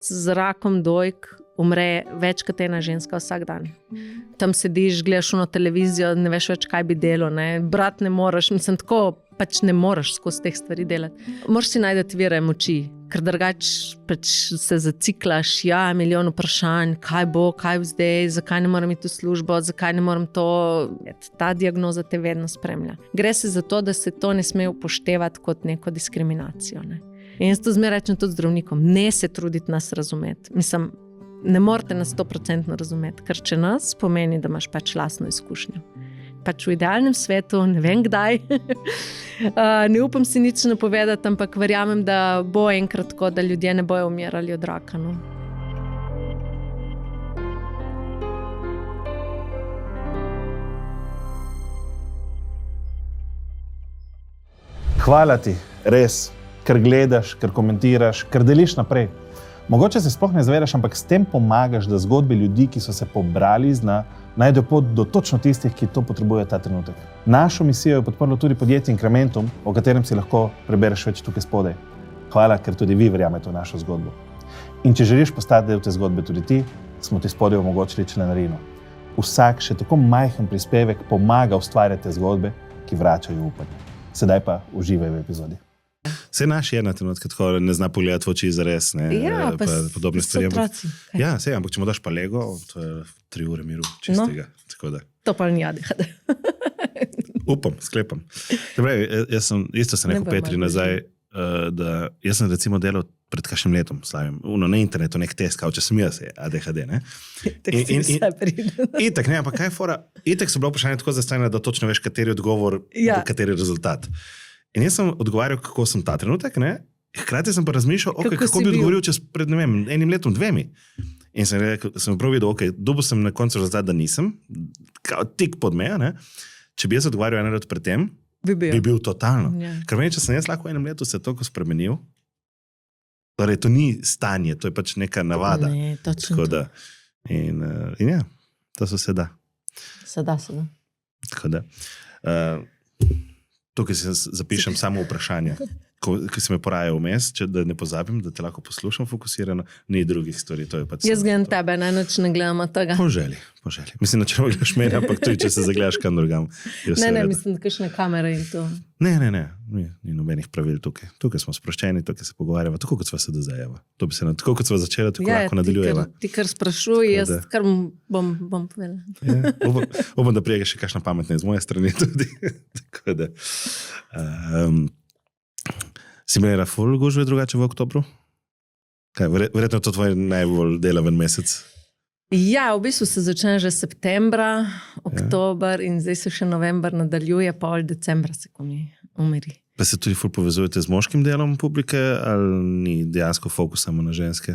Z rakom dojk umre več kot ena ženska vsak dan. Tam sediš, gledaš na televizijo, ne veš več, kaj bi delo. Brat ne moreš, mislim, tako pač ne moreš skozi teh stvari delati. Moraš si najti vire moči, ker drugač pač se zaciklaš, milijon vprašanj, kaj bo, kaj zdaj, zakaj ne morem iti v službo, zakaj ne morem to. Ta diagnoza te vedno spremlja. Gre se za to, da se to ne sme upoštevati kot neko diskriminacijo. In jaz to zmeraj rečem tudi zdravnikom, ne se truditi nas razumeti. Mislim, ne morate nas 100% razumeti, ker če nas pomeni, da imaš pač lastno izkušnjo. Pač v idealnem svetu, ne vem kdaj, ne upam si nič napovedati, ampak verjamem, da bo enkrat tako, da ljudje ne bojo umirali od raka. No. Hvala ti, res. Ker gledaš, ker komentiraš, ker deliš naprej. Mogoče se sploh ne zavedaš, ampak s tem pomagaš, da zgodbe ljudi, ki so se pobrali iz dna, najdejo pot do točno tistih, ki to potrebujejo ta trenutek. Našo misijo je podprlo tudi podjetje Incrementum, o katerem si lahko prebereš več tukaj spodaj. Hvala, ker tudi vi verjamete v našo zgodbo. In če želiš postati del te zgodbe tudi ti, smo ti spodaj omogočili članarino. Vsak še tako majhen prispevek pomaga ustvarjati te zgodbe, ki vračajo upanje. Sedaj pa uživaj v epizodi. Saj naš je na trenutke tako, ne zna pogledati v oči zares, pa podobne stvari. Ja, sej, ampak če mu daš pa Lego, to je 3 ure miru čistega. No, to pa ni ADHD. Upam, sklepam. Dobre, isto sem rekel Petri nazaj, da jaz sem recimo delal pred kakšnim letom, slavim, na internetu nek test, kao če sem jaz ADHD, ne? Tak si vse pride. Itak, ne, ampak kaj je fora? Itak so bilo vprašanje tako zastavljeno, da točno veš, kateri odgovor, kateri rezultat. In jaz sem odgovarjal, kako sem ta trenutek, ne? Hkrati sem pa razmišljal, kako bi odgovoril čez pred, ne vem, 1 letom, 2. In sem rekel, sem prav videl, dobil sem na koncu rezultat, da nisem, tik pod meja, ne? Če bi jaz odgovarjal 1 let pred tem, bi bil totalno. Ja. Ker meni, če sem jaz lahko v 1 letu se toliko spremenil, torej to ni stanje, to je pač neka navada. Ne, točno da. In ja, to so se da. Se da. Tako da. Tukaj si zapišem samo vprašanje, ki se me poraja vmes, da ne pozabim, da te lahko poslušam fokusirano, ni drugih stvari. To je pač jaz gledam tebe, noč ne gledam tega. Po želji. Mislim, da če gledaš mene, ampak tudi, če se zagledaš kam drugam. Ne, mislim, da kakšne kamere in to. Ne, ni nobenih pravil tukaj. Tukaj smo sproščeni, tukaj se pogovarjava, tako kot sva se dozajeva. To bi se tako kot sva začela, tako lahko nadaljujeva. Ti kar sprašuj, jaz kar bom povedala. Ja, upam, da prijega še kakšna pametna iz moje strani tudi. Tako da. Si imela ful gužve drugače v oktobru? Verjetno to tvoj najbolj delaven mesec? Ja, v bistvu se začne že septembra, oktober in zdaj se še november nadaljuje, pol decembra se ko mi umiri. Pa se tudi ful povezujete z moškim delom publike ali ni dejansko fokus samo na ženske?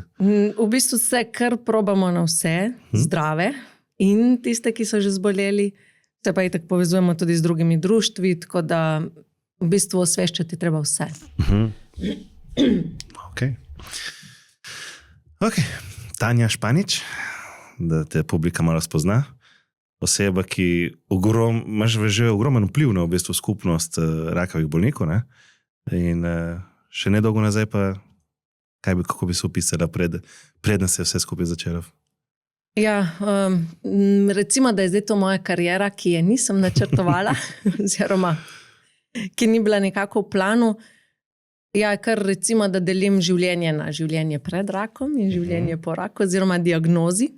V bistvu se kar probamo na vse, zdrave in tiste, ki so že zboleli, se pa itak povezujemo tudi z drugimi društvi, tako da v bistvu osveščati treba vse. Ok. Tanja Španič, da te publika malo spozna. Oseba, ki imaš že ogromen vpliv na v bistvu skupnost rakavih bolnikov, ne? In še nedolgo nazaj pa, kako bi se opisala preden se je vse skupaj začelo? Ja, recimo, da je zdaj to moja kariera, ki je nisem načrtovala, oziroma ki ni bila nekako v planu. Ja, kar recimo, da delim življenje na življenje pred rakom in življenje po raku, oziroma diagnozi.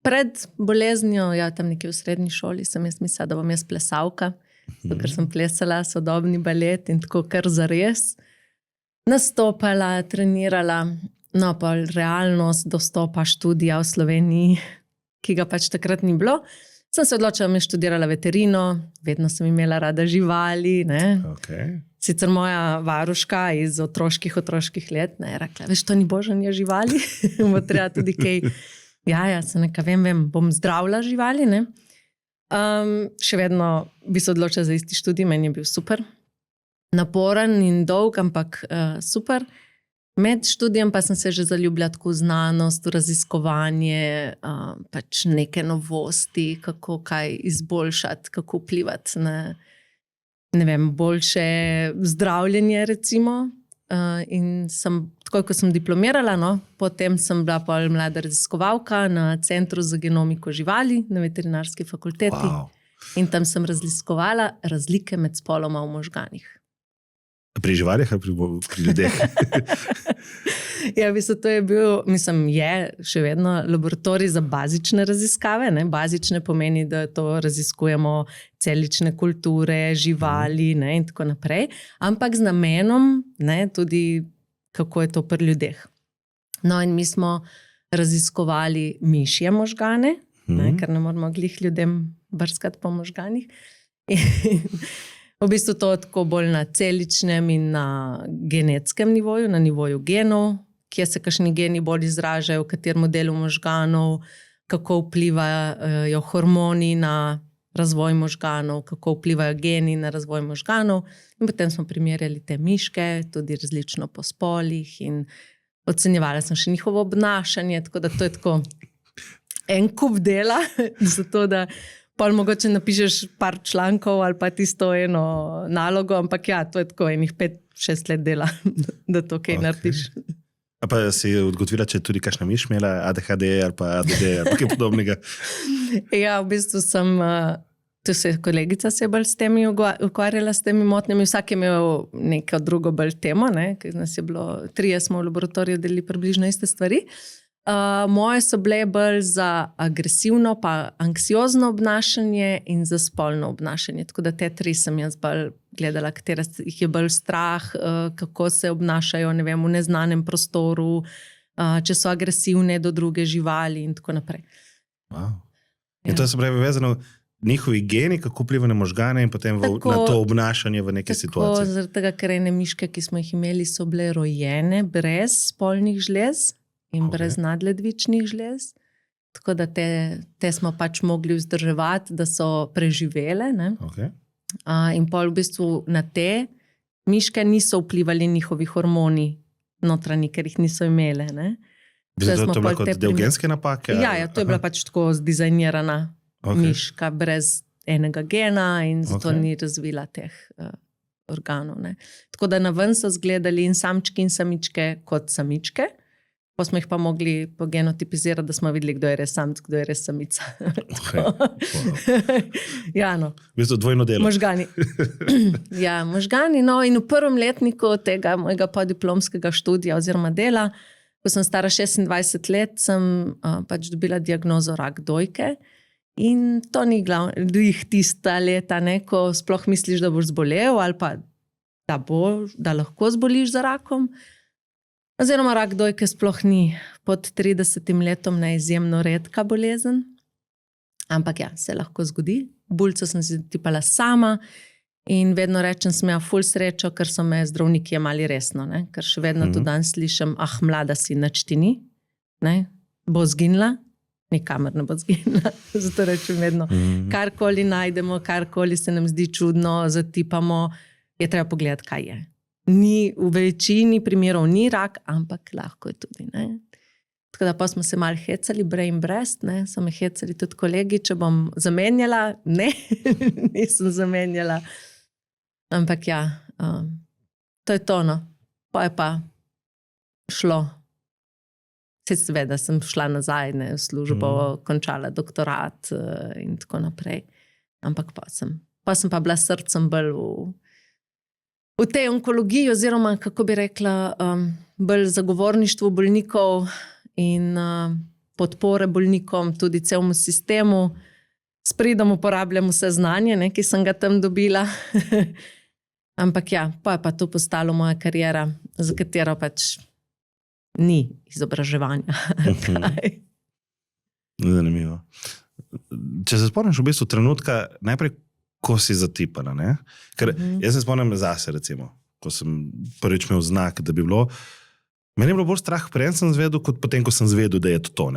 Pred boleznijo, tam nekje v srednji šoli, sem jaz mislila, da bom jaz plesalka, ker sem plesala sodobni balet in tako kar zares. Nastopala, trenirala, no pa realnost dostopa študija v Sloveniji, ki ga pač takrat ni bilo. Sem se odločila, da bom študirala veterino, vedno sem imela rada živali, ne. Okay. Sicer moja varuška iz otroških let, ne, je rekla, veš, to ni božanje živali, bo treba tudi kaj, se nekaj vem, bom zdravila živali, ne. Še vedno bi se odločila za isti študij, meni je bil super, naporen in dolg, ampak super. Med študijem pa sem se že zaljubila tako v znanost, v raziskovanje, pač neke novosti, kako kaj izboljšati, kako vplivati na, ne vem, boljše zdravljenje recimo. in takoj, ko sem diplomirala, potem sem bila pol mlada raziskovalka na Centru za genomiko živali na veterinarski fakulteti. Wow. In tam sem raziskovala razlike med spoloma v možganih. Pri živalih ali pri ljudeh? Ja, to je bil, je še vedno laboratorij za bazične raziskave. Ne? Bazične pomeni, da to raziskujemo celične kulture, živali in tako naprej. Ampak z namenom, tudi kako je to pri ljudeh. No, in mi smo raziskovali mišje možgane, ker ne moramo glih ljudem brskati po možganih. V bistvu to tako bolj na celičnem in na genetskem nivoju, na nivoju genov, kje se kakšni geni bolj izražajo, v katerem modelu možganov, kako vplivajo hormoni na razvoj možganov, kako vplivajo geni na razvoj možganov. In potem smo primerjali te miške, tudi različno po spolih in ocenjevala sem še njihovo obnašanje, tako da to je tako en kup dela, zato da pol mogoče napišeš par člankov ali pa tisto eno nalogo, ampak to je tako enih 5-6 let dela, da to kaj narediš. A pa si odgotovila, če je tudi kakšna miš imela ADHD ali pa ADD ali kaj podobnega? Ja, v bistvu sem, kolegica se je bolj s temi ukvarjala, s temi motnjami, vsak je imel neko drugo bolj temo, ker nas je bilo, 3 smo v laboratoriju delili približno iste stvari. Moje so bile bolj za agresivno pa anksiozno obnašanje in za spolno obnašanje. Tako da te 3 sem jaz bolj gledala, katera jih je bolj strah, kako se obnašajo, v neznanem prostoru, če so agresivne do druge živali in tako naprej. Wow. In to se pravi vezano njihovi geni, kako vpliva na možgane in potem na to obnašanje v neke situacije. Tako, zaradi tega, ker ene miške, ki smo jih imeli, so bile rojene brez spolnih žlez in brez nadledvičnih žlez. Tako da te smo pač mogli vzdrževati, da so preživele. In pol v bistvu na te miške niso vplivali njihovi hormoni notranji, ker jih niso imele. To je bila kot del genske napake? Ja, to je bila pač tako zdizajnirana miška brez enega gena in zato ni razvila teh organov. Tako da na ven so izgledali in samčki in samičke kot samičke. Pa smo jih pa mogli genotipizirati, da smo videli, kdo je res samc, kdo je res samica. V bistvu dvojno delo. Možgani. Možgani. In v prvem letniku tega mojega podiplomskega študija oziroma dela, ko sem stara 26 let, sem pač dobila diagnozo rak dojke. In to ni glih tista leta, ko sploh misliš, da boš zbolel ali pa da lahko zboliš za rakom. Oziroma rak dojke sploh ni pod 30 letom izjemno redka bolezen. Ampak se lahko zgodi. Bulico sem si tipala sama in vedno rečem, sem ful srečo, ker so me zdravniki jemali resno. Ker še vedno tudi danes slišim, mlada si, nič ti ni. Bo zginila? Nikamor ne bo zginila. Zato rečem vedno, karkoli najdemo, karkoli se nam zdi čudno, zatipamo, je treba pogledati, kaj je. V večini primerov ni rak, ampak lahko je tudi. Tako da pa smo se malo hecali, brain breast, so me hecali tudi kolegi, če bom zamenjala. Ne, nisem zamenjala. Ampak to je to. Pa je pa šlo. Seveda sem šla nazaj v službo, končala doktorat in tako naprej. Ampak pa sem pa bila srcem bolj v tej onkologiji oziroma, kako bi rekla, bolj zagovorništvu bolnikov in podpore bolnikom, tudi celemu sistemu. S pridom uporabljam vse znanje, ki sem ga tam dobila. Ampak pa je pa to postalo moja kariera, za katero pač ni izobraževanja. Zanimivo. Če se spomniš v bistvu trenutka, najprej ko si zatipala, Ker jaz se spomnim zase, recimo, ko sem prvič imel znak, da bi bilo, meni je bilo bolj strah, preden sem zvedel, kot potem, ko sem zvedel, da je to.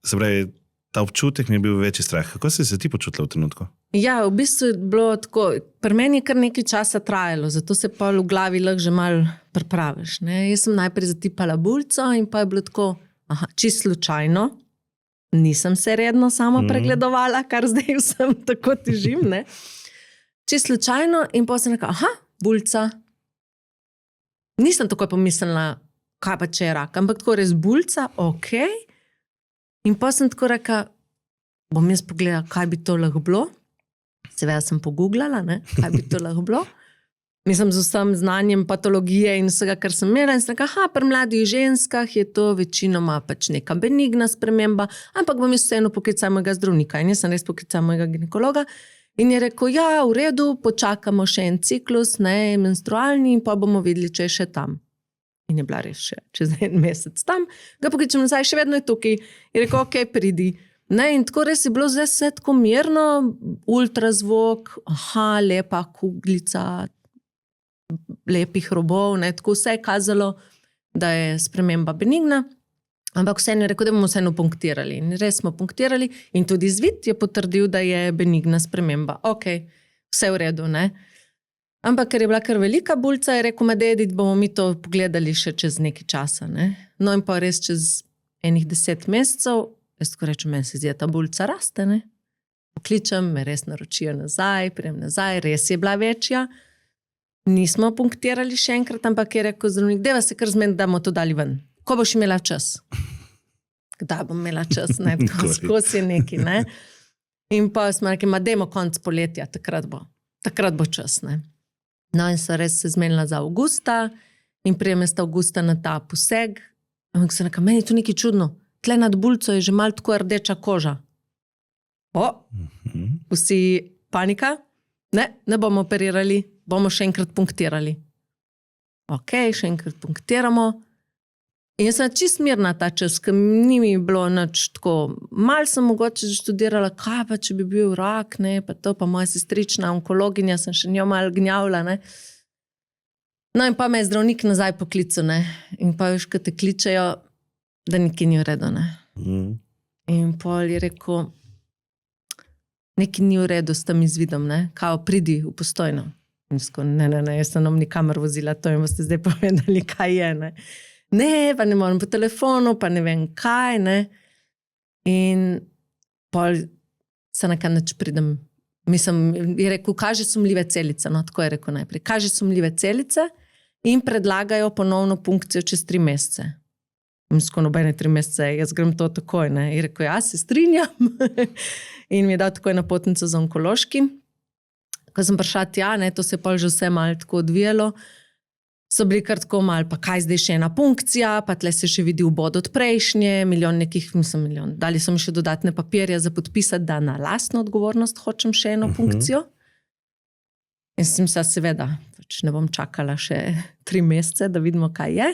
Se pravi, ta občutek mi je bil večji strah. Kako si se ti počutila v trenutku? V bistvu je bilo tako, pri meni je kar nekaj časa trajalo, zato se pa v glavi lahko že malo pripraviš. Jaz sem najprej zatipala bulico in pa je bilo tako, čisto slučajno, nisem se redno sama pregledovala, kar zdaj vsem tako težim, . Čisto slučajno in potem sem rekla, bulica. nisem takoj pomislila, kaj pa če je rak, ampak tako res bulca, ok. In pa sem tako rekla, bom jaz pogledala, kaj bi to lahko bilo. Seveda sem pogooglala, ne, kaj bi to lahko bilo. Mislim, z vsem znanjem patologije in vsega, kar sem imela. In sem rekla, pri mladih ženskah je to večinoma pač neka benigna sprememba, ampak bom jaz vseeno poklicala mojega zdravnika. In jaz sem res poklicala mojega ginekologa. In je rekel, ja, v redu, počakamo še en ciklus, ne, menstrualni, in pa bomo videli, če je še tam. In je bila res še čez en mesec tam. Ga pokličem nazaj, še vedno je tukaj. Je rekel, ok, pridi. Ne, in tako res je bilo zdaj vse tako mirno, ultrazvok, lepa kuglica, lepih robov, ne, tako vse je kazalo, da je sprememba benigna, ampak vseeno je rekel, da bomo vseeno punktirali. In res smo punktirali in tudi izvid je potrdil, da je benigna sprememba. Ok, vse v redu, ne. Ampak ker je bila kar velika bulca, je rekel, Mededit, bomo mi to pogledali še čez nekaj časa, ne. No in pa res čez enih 10 mesecev, jaz tako rečem, meni se zdi, ta bulca raste, ne. Pokličem, me res naročijo nazaj, prijem nazaj, res je bila večja. Nismo punktirali še enkrat, ampak je rekel zdravnik, deva se kar zmeni, da bomo to dali ven. Ko boš imela čas? Kdaj bom imela čas? Ne, tako skozi je neki, ne. In pa smo rekli, dajmo konc poletja, takrat bo čas, ne. No in so res se zmenila za avgusta in prijem sta avgusta na ta poseg. Ampak sem rekla, meni je to nekaj čudno. Tle nad bulco je že malo tako rdeča koža. Vsi panika? Ne bomo operirali, bomo še enkrat punktirali. Ok, še enkrat punktiramo. In jaz sem čist mirna ta čas, ker ni mi bilo nič tako. Mal sem mogoče študirala, kaj pa, če bi bil rak, ne, pa to, pa moja sestrična onkologinja, sem še njo malo gnjavila, ne. No in pa me je zdravnik nazaj poklical, ne. In pa veš, ko te kličejo, da nekaj ni v redu, ne. In pol je rekel, nekaj ni v redu s tem izvidom, ne, kao pridi v Postojno. In sko, ne, jaz sem nikamor vozila, to jim boste zdaj povedali, kaj je, ne. Ne, pa ne morem po telefonu, pa ne vem kaj, ne. In pol se nekaj nič pridem. Mislim, je rekel, kaži sumljive celice, no, tako je rekel najprej. Kaži sumljive celice in predlagajo ponovno punkcijo čez 3 mesece. Sko nobene 3 mesece, jaz grem to takoj, ne. Je rekel, ja, se strinjam. In mi je dal takoj napotnico za onkološki. Ko sem prišla tja, ne, to se je pol že vse malo tako odvijalo, so bili kar tako malo, pa kaj zdaj še ena punkcija, pa tle se še vidi vbod od prejšnje, milijon, dali so mi še dodatne papirje za podpisati, da na lastno odgovornost hočem še eno punkcijo. In sem se seveda, pač ne bom čakala še 3 mesece, da vidimo, kaj je.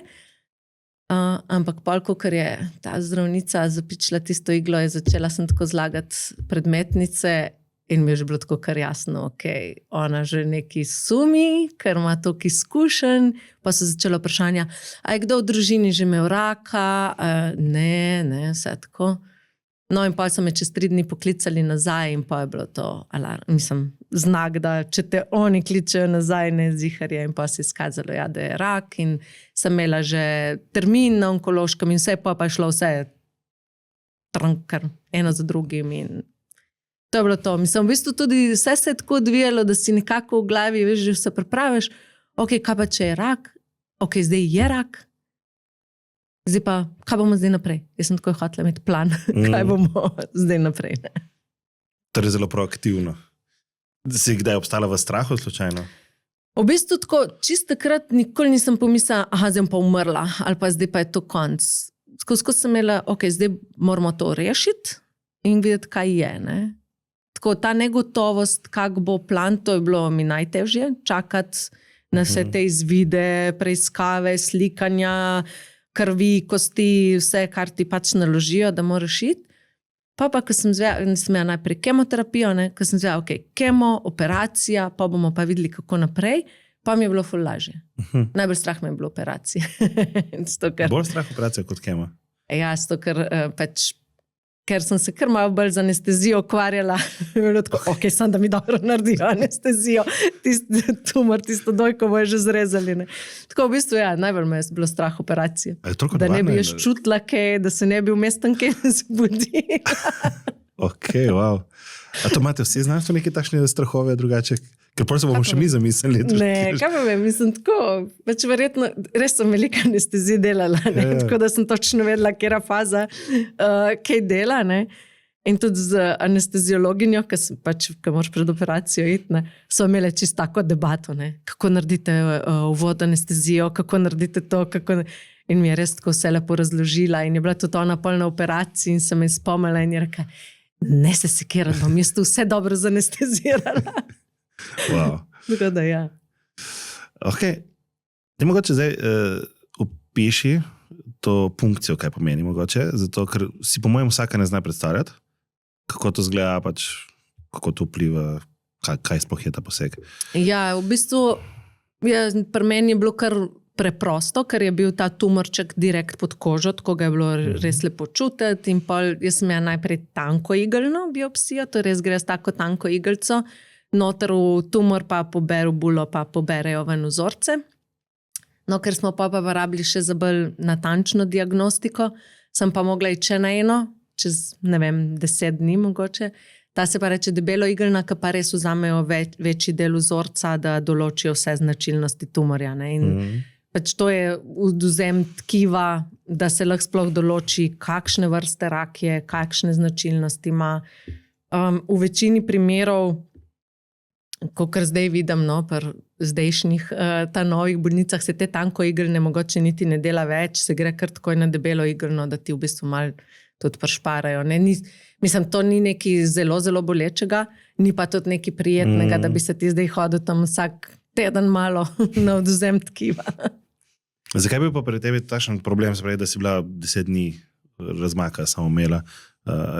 Ampak pol, ker je ta zdravnica zapičila tisto iglo, je začela sem tako zlagati predmetnice in mi je že bilo tako kar jasno, ok, ona že neki sumi, ker ima toliko izkušenj, pa so začela vprašanja, a je kdo v družini že imel raka? Ne, vse tako. No in pa so me čez 3 dni poklicali nazaj in pa je bilo to alarm, znak, da če te oni kličejo nazaj, ne ziharje, in pa se je izkazalo, ja, da je rak in sem imela že termin na onkološkem in vse pa je šlo vse kar eno za drugim in to je bilo to. Mislim, v bistvu tudi vse se je tako odvijalo, da si nekako v glavi, veš, že se pripraviš, ok, kaj pa če je rak, ok, zdaj je rak, zdaj pa, kaj bomo zdaj naprej? Jaz sem tako hotela imeti plan, kaj bomo zdaj naprej. Ne? To je zelo proaktivno. Si kdaj obstala v strahu slučajno? V bistvu tako, čisto takrat nikoli nisem pomislila, zdaj bom pa umrla, ali pa zdaj pa je to konc. Skozi sem imela, ok, zdaj moramo to rešiti in videti, kaj je, ne? Tako, ta negotovost, kak bo plan, to je bilo mi najtežje, čakati na vse te izvide, preiskave, slikanja, krvi, kosti, vse, kar ti pač naložijo, da moraš iti. Pa, ko sem imela najprej kemoterapijo, ne, ko sem zvedela, ok, kemo, operacija, pa bomo pa videli, kako naprej, pa mi je bilo ful lažje. Najbolj strah me je bilo operacije. Bolj strah operacije kot kemo? Ja, ker sem se kar malo bolj z anestezijo ukvarjala. Tako, ok, sam da mi dobro naredijo anestezijo. Tumor, tisto dojko bo je že zrezali. Ne. Tako v bistvu, ja, najbolj me je bilo strah operacije. Da ne bi jaz čutila kaj, da se ne bi vmes tam kaj zbudila. Ok, wow. A to imate vsi znanstveniki takšne strahove drugače? Ker pa se bomo še mi zamislili. Ne, kaj pa vem, mislim tako, pač verjetno, res sem velika anestezija delala, ne, tako da sem točno vedela, kera faza, kaj dela, ne. In tudi z anesteziologinjo, ki moraš pred operacijo iti, ne, so imeli čisto tako debato, ne, kako naredite uvod anestezijo, kako naredite to, in mi je res tako vse lepo razložila in je bila tudi ona polna operacij in sem me spomnila in je rekla, ne se sekirati, bom jaz tu vse dobro zanestezirala. Wow. Tako da, ja. Ok. Ti mogoče zdaj opiši to funkcijo, kaj pomeni mogoče, zato ker si po mojem vsaka ne zna predstavljati, kako to zgleda, pač, kako to vpliva, kaj sploh je ta poseg. Ja, v bistvu pri meni je bilo kar preprosto, ker je bil ta tumorček direkt pod kožo, tako ga je bilo res lepo čutiti in pol, jaz sem imela najprej tanko igelno biopsijo, to res gre s tako tanko igelco, noter v tumor pa poberu bulo, pa poberejo ven vzorce. No, ker smo pa rabili še za bolj natančno diagnostiko, sem pa mogla iti še na eno, čez, ne vem, 10 dni mogoče. Ta se pa reče debelo igelna, ki pa res vzamejo večji del vzorca, da določijo vse značilnosti tumorja. Ne? In pač to je odvzem tkiva, da se lahko sploh določi, kakšne vrste rak je, kakšne značilnosti ima. V večini primerov, kakor zdaj vidim, no, pri zdajšnjih ta novih bolnicah, se te tanko igelne mogoče niti ne dela več, se gre kar takoj na debelo igelno, da ti v bistvu malo tudi prešparajo. Ne? Mislim, to ni nekaj zelo, zelo bolečega, ni pa tudi nekaj prijetnega, da bi se ti zdaj hodil tam vsak teden malo na odvzem tkiva. Zakaj bi pa pri tebi takšen problem, da si bila 10 dni razmaka samo imela?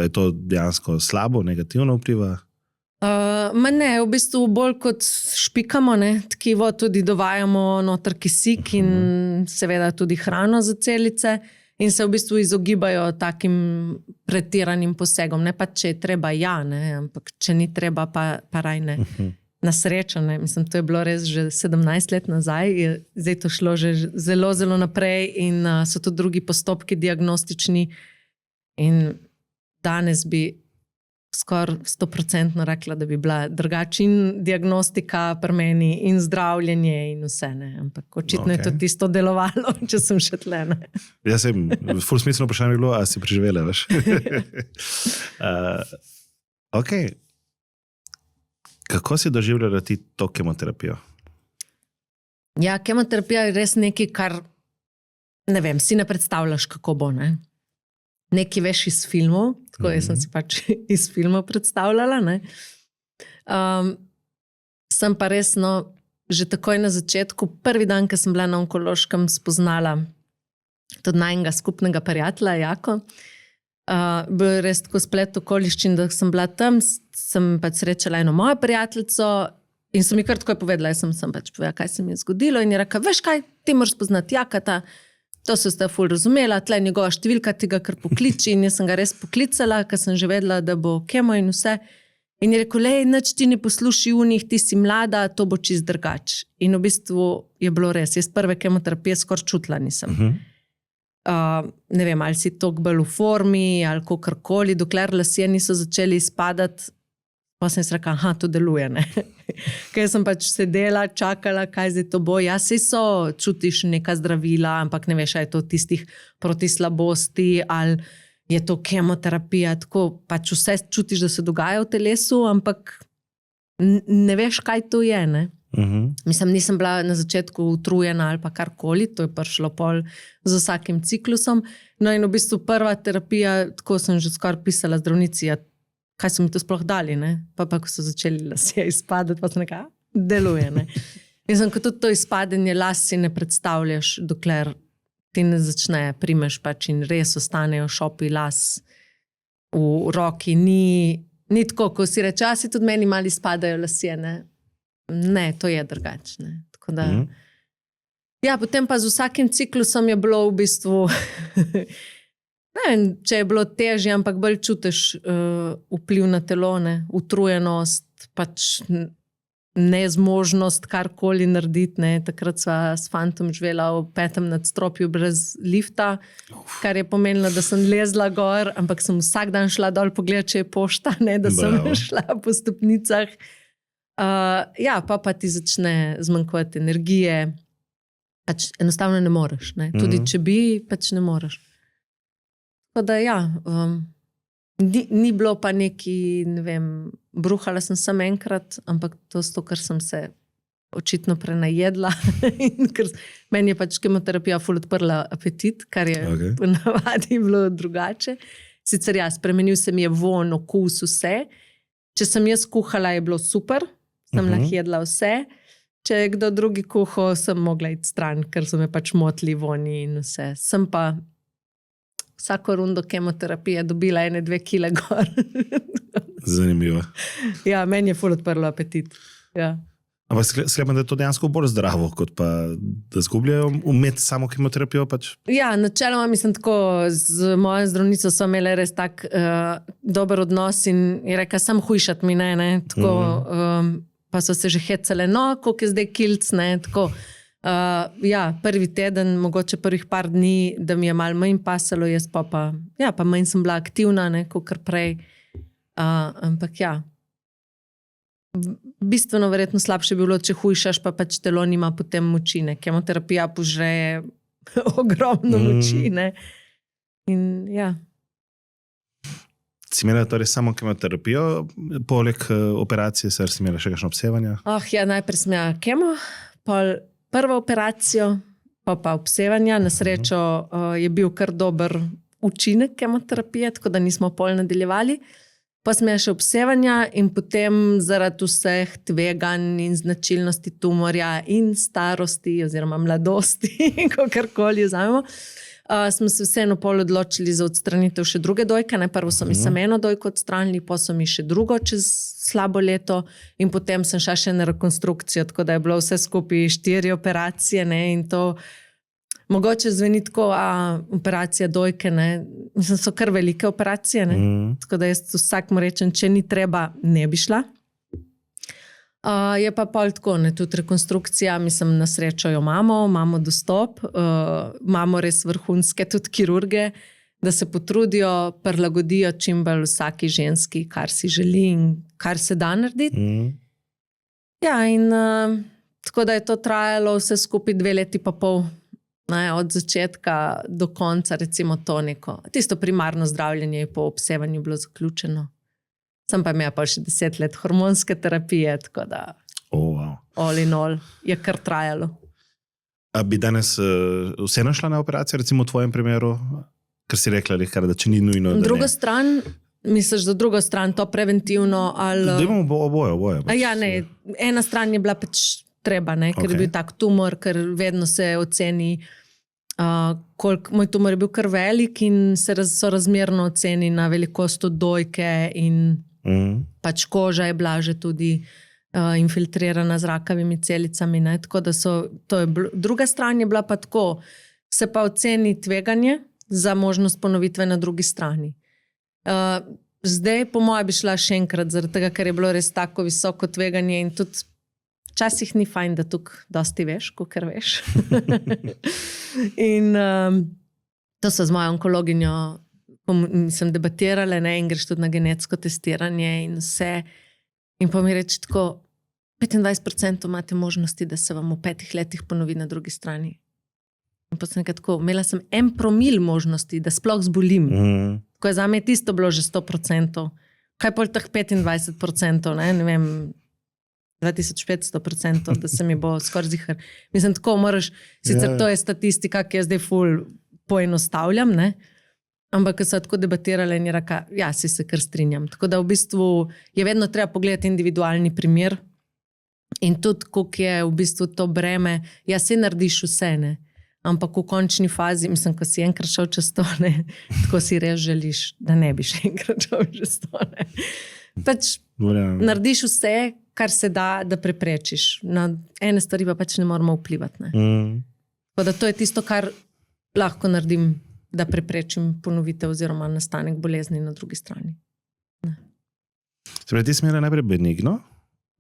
Je to dejansko slabo, negativno vpliva? Ne, v bistvu bolj kot špikamo, ne, tkivo tudi dovajamo noter kisik in seveda tudi hrano za celice in se v bistvu izogibajo takim pretiranim posegom. Ne pa, če je treba, ja, ne, ampak če ni treba, pa raj ne. Na srečo, ne. Mislim, to je bilo res že 17 let nazaj, je zdaj to šlo že zelo, zelo naprej in so tudi drugi postopki diagnostični in danes bi skoraj 100% rekla, da bi bila drugačna diagnostika pri meni in zdravljenje in vse, ne. Ampak očitno je to tisto delovalo, če sem še tle, ne. Jaz sem, ful smiselno vprašanje bi bilo, a si preživela, veš? Ok. Kako si doživljala ti to kemoterapijo? Ja, kemoterapija je res nekaj, kar, ne vem, si ne predstavljaš, kako bo, ne. Nekaj veš iz filmov, tako jaz sem si pač iz filmov predstavljala, ne. Sem pa res, no, že takoj na začetku, prvi dan, ko sem bila na onkološkem, spoznala tudi najnega skupnega prijatelja, Jako. Bil res tako splet okoliščin, da sem bila tam, sem pač srečala eno mojo prijateljico in so mi kar takoj povedala, jaz sem pač povedala, kaj se mi je zgodilo in je rekla, veš kaj, ti moraš spoznati Jakata, to se sta ful razumela, tle njegova številka, ti ga kar pokliči in jaz sem ga res poklicala, ker sem že vedela, da bo kemo in vse. In je rekel, lej, nič ti ne posluši v njih, ti si mlada, to bo čist drugač. In v bistvu je bilo res, jaz prve kemoterapije skoraj čutila nisem. Ne vem, ali si toliko bolj v formi, ali kakorkoli, dokler lasje niso začeli izpadati, pa sem si rekla, aha, to deluje, ne. Ker sem pač sedela, čakala, kaj zdaj to bo. Ja, sej so, čutiš neka zdravila, ampak ne veš, ali je to tistih proti slabosti, ali je to kemoterapija, tako pač vse čutiš, da se dogaja v telesu, ampak ne veš, kaj to je, ne. Mislim, nisem bila na začetku utrujena ali pa karkoli, to je prišlo pol z vsakim ciklusom. No in v bistvu prva terapija, tako sem že skoraj pisala zdravnici, kaj so mi to sploh dali, ne? Pa ko so začeli lasje izpadati, pa so nekaj, deluje, ne? Mislim, ko tudi to izpadenje las si ne predstavljaš, dokler ti ne začne, primeš pač in res ostanejo šopi las v roki. Ni tako, ko si reče, si tudi meni mali izpadajo lasje, ne? Ne, to je drugačne. Tako da... Ja, potem pa z vsakim ciklusom je bilo v bistvu... Ne vem, če je bilo težje, ampak bolj čutiš vpliv na telo, ne? Utrujenost, pač nezmožnost karkoli narediti. Ne? Takrat sva s fantom živela v 5. nadstropju brez lifta, kar je pomenilo, da sem lezla gor, ampak sem vsak dan šla dol pogledati, če je pošta, ne? Da sem šla po stopnicah. Ja, pa ti začne zmanjkovati energije. Pač enostavno ne moreš. Ne? Tudi če bi, pač ne moreš. Tako da ja, ni bilo pa neki, ne vem, bruhala sem samo enkrat, ampak to s to, ker sem se očitno prenajedla. Meni je pač kemoterapija ful odprla apetit, kar je po navadi bilo drugače. Sicer ja, spremenil se mi je von, okus, vse. Če sem jaz kuhala, je bilo super, sem lahko jedla vse. Če je kdo drugi kuhal, sem mogla iti stran, ker so me pač motili voni in vse. Sem pa vsako rundo kemoterapije dobila 1-2 kile gor. Zanimivo. Ja, meni je ful odprlo apetit. Ja. Ampak sklepam, da je to dejansko bolj zdravo, kot pa da zgubljajo umeti samo kemoterapijo? Pač? Ja, načeloma mislim tako, z mojo zdravnico so imeli res tak dober odnos in je rekla, sam hujšat mi ne, tako, pa so se že hecale, no, koliko je zdaj kilc, ne, tako. Ja, prvi teden, mogoče prvih par dni, da mi je malo manj pasalo, jaz pa manj sem bila aktivna, ne, kakor prej. Ampak ja, bistveno verjetno slabše bi bilo, če hujšaš, pa pač telo nima potem moči, ne. Kemoterapija požreje ogromno moči, ne. In ja. Si imela torej samo kemoterapijo, poleg operacije, si imela še kakšno obsevanje? Ja, najprej sem imela kemo, prvo operacijo, pa obsevanja. Na srečo je bil kar dober učinek kemoterapije, tako da nismo pol nadaljevali. Pa sem imela še obsevanja in potem zaradi vseh tveganj in značilnosti tumorja in starosti oziroma mladosti, kakorkoli vzamemo, smo se vseeno pol odločili za odstranitev še druge dojke. Prvo so mi samo eno dojko odstranili, pa so mi še drugo čez slabo leto in potem sem šla še na rekonstrukcijo, tako da je bilo vse skupaj 4 operacije, ne, in to mogoče zveni tako, operacija dojke, ne, mislim, so kar velike operacije, ne, tako da jaz vsakmu rečem, če ni treba, ne bi šla. Je pa pol tako, ne, tudi rekonstrukcija, mislim, na srečo jo imamo dostop, imamo res vrhunske tudi kirurge, da se potrudijo, prilagodijo čim bolj vsaki ženski, kar si želi in kar se da narediti. Ja, in tako da je to trajalo vse skupaj 2 leti pa pol. Od začetka do konca, recimo to neko. Tisto primarno zdravljenje je po obsevanju bilo zaključeno. Sem pa imela pa še 10 let hormonske terapije, tako da all in all je kar trajalo. A bi danes vseeno šla na operacijo, recimo v tvojem primeru? Ker si rekla, da če ni nujno, da drugo stran, misliš za drugo stran, to preventivno ali... Da imamo oboje. Pač. Ja, ne, ena stran je bila pač treba, ne, ker je bil tak tumor, ker vedno se oceni, koliko, moj tumor je bil kar velik in se sorazmerno oceni na velikost od dojke in pač koža je bila že tudi infiltrirana z rakavimi celicami, ne, tako da druga stran je bila pa tako, se pa oceni tveganje za možnost ponovitve na drugi strani. Zdaj po moje bi šla še enkrat, zaradi tega, ker je bilo res tako visoko tveganje in tudi včasih ni fajn, da tukaj dosti veš, kakor veš. In to so z mojo onkologinjo sem debatirala, ne, in greš tudi na genetsko testiranje in vse. In pa mi reči tako, 25% imate možnosti, da se vam v 5 letih ponovi na drugi strani. In pa sem nekaj tako, imela sem 1 promil možnosti, da sploh zbolim. Tako je za me tisto bilo že 100%. Kaj pol teh 25%, ne vem, 2500%, da se mi bo skoraj zihar. Mislim, tako moraš, sicer to je statistika, ki je zdaj ful poenostavljam, ne? Ampak ko so tako debatirali in je reka, ja, si se kar strinjam. Tako da v bistvu je vedno treba pogledati individualni primer in tudi, koliko je v bistvu to breme, ja, se narediš vse, ne? Ampak v končni fazi, mislim, ko si enkrat šel čez to, ne, tako si res želiš, da ne bi še enkrat šel čez to, ne. Pač narediš vse, kar se da preprečiš. Na ene stvari pa pač ne moramo vplivati, ne. Tako da to je tisto, kar lahko naredim, da preprečim ponovitev oziroma nastanek bolezni na drugi strani. Torej, ti si imela najprej benigno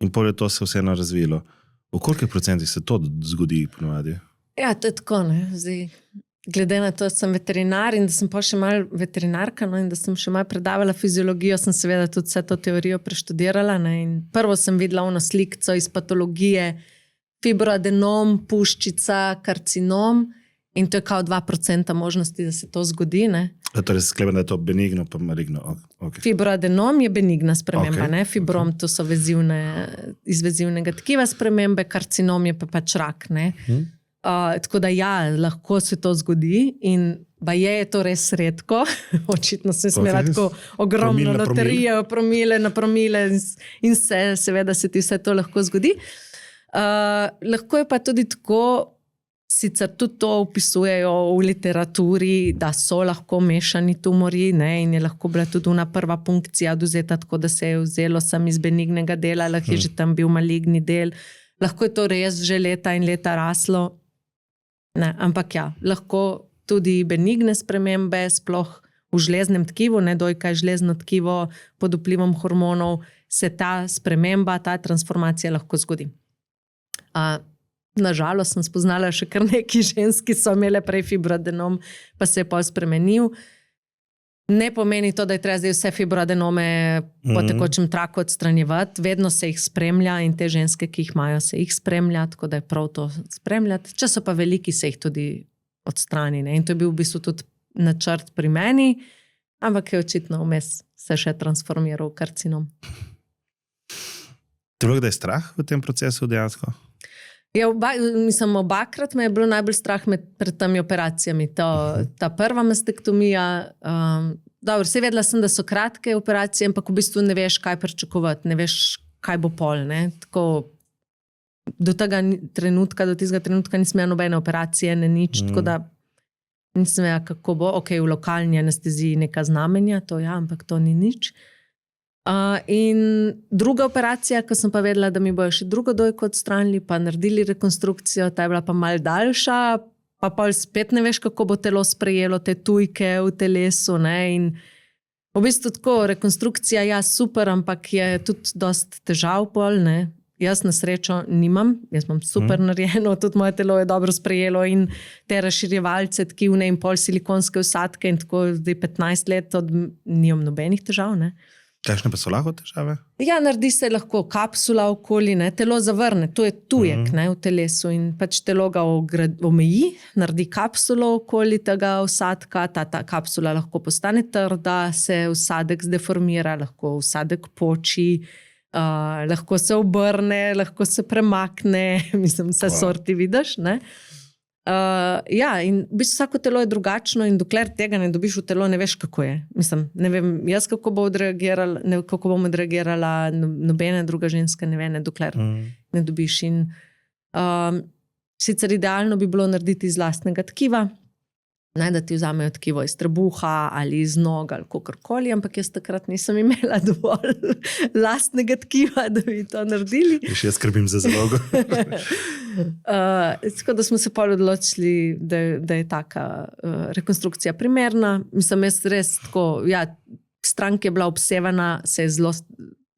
in potem to se vseeno razvilo. V koliko procentih se to zgodi ponovadi? Ja, to je tako, ne. Zdaj, glede na to, da sem veterinar in da sem pa še malo veterinarka, no, in da sem še malo predavala fiziologijo, sem seveda tudi vse to teorijo preštudirala. Ne, in prvo sem videla ono slikco iz patologije, fibroadenom, puščica, karcinom in to je kao 2% možnosti, da se to zgodi. Ne. Torej, sklepam, da je to benigno, pa maligno. Okay. Fibroadenom je benigna sprememba, Okay. ne? Fibrom to so iz vezivnega tkiva spremembe, karcinom je pa pač rak. Ne? Tako da ja, lahko se to zgodi in je to res redko. Očitno sem smela tako ogromno loterijo, promile na promile in seveda se ti vse to lahko zgodi. Lahko je pa tudi tako, sicer tudi to opisujejo v literaturi, da so lahko mešani tumori, ne, in je lahko bila tudi ona prva punkcija odvzeta, tako da se je vzelo sam iz benignega dela, lahko je že tam bil maligni del. Lahko je to res že leta in leta raslo. Ne, ampak ja, lahko tudi benigne spremembe, sploh v žleznem tkivu, ne, dojka je žlezno tkivo pod vplivom hormonov, se ta sprememba, ta transformacija lahko zgodi. Nažalost sem spoznala še kar neki ženski, so imele prej fibroadenom, pa se je pol spremenil. Ne pomeni to, da je treba zdaj vse fibroadenome po tekočem traku odstranjevati, vedno se jih spremlja in te ženske, ki jih imajo, se jih spremlja, tako da je prav to spremljati. Če so pa veliki, se jih tudi odstrani. Ne? In to je bil v bistvu tudi načrt pri meni, ampak je očitno vmes se še transformiral v karcinom. Te bilo kdaj strah v tem procesu dejansko? Ja, obakrat me je bilo najbolj strah pred temi operacijami. Ta prva mastektomija, dobro, vse vedela sem, da so kratke operacije, ampak v bistvu ne veš, kaj pričakovati, ne veš, kaj bo pol. Ne? Tako, do tega trenutka nisem imela nobene operacije, ne nič, tako da nisem vedela, kako bo. Ok, v lokalni anesteziji neka znamenja, to ja, ampak to ni nič. In druga operacija, ko sem pa vedela, da mi bojo še drugo dojko odstranili, pa naredili rekonstrukcijo, ta je bila pa malo daljša, pa pol spet ne veš, kako bo telo sprejelo te tujke v telesu. Ne? In v bistvu tako, rekonstrukcija, ja, super, ampak je tudi dost težav pol. Ne? Jaz na srečo nimam, jaz imam super narejeno, tudi moje telo je dobro sprejelo in te razširjevalce, tkivne in pol silikonske vsadke in tako zdaj 15 let nimam nobenih težav. Ne? Kakšne pa so lahko težave? Ja, naredi se lahko kapsula okoli, ne, telo zavrne, to je tujek ne, v telesu in pač telo ga omeji, naredi kapsulo okoli tega vsadka, ta kapsula lahko postane trda, se vsadek zdeformira, lahko vsadek poči, lahko se obrne, lahko se premakne, mislim, vse sorti vidiš, ne. Ja, in v bistvu vsako telo je drugačno in dokler tega ne dobiš v telo, ne veš, kako je. Mislim, ne vem, jaz kako bom odreagirala, nobena druga ženska ne ve, ne, dokler ne dobiš. In sicer idealno bi bilo narediti iz lastnega tkiva, ne, da ti vzamejo tkivo iz trebuha ali iz nog ali kakorkoli, ampak jaz takrat nisem imela dovolj lastnega tkiva, da bi to naredili. Še jaz skrbim za zalogo. Tako da smo se pol odločili, da je taka rekonstrukcija primerna. Mislim, jaz res tako, ja, stranka je bila obsevana, se je zelo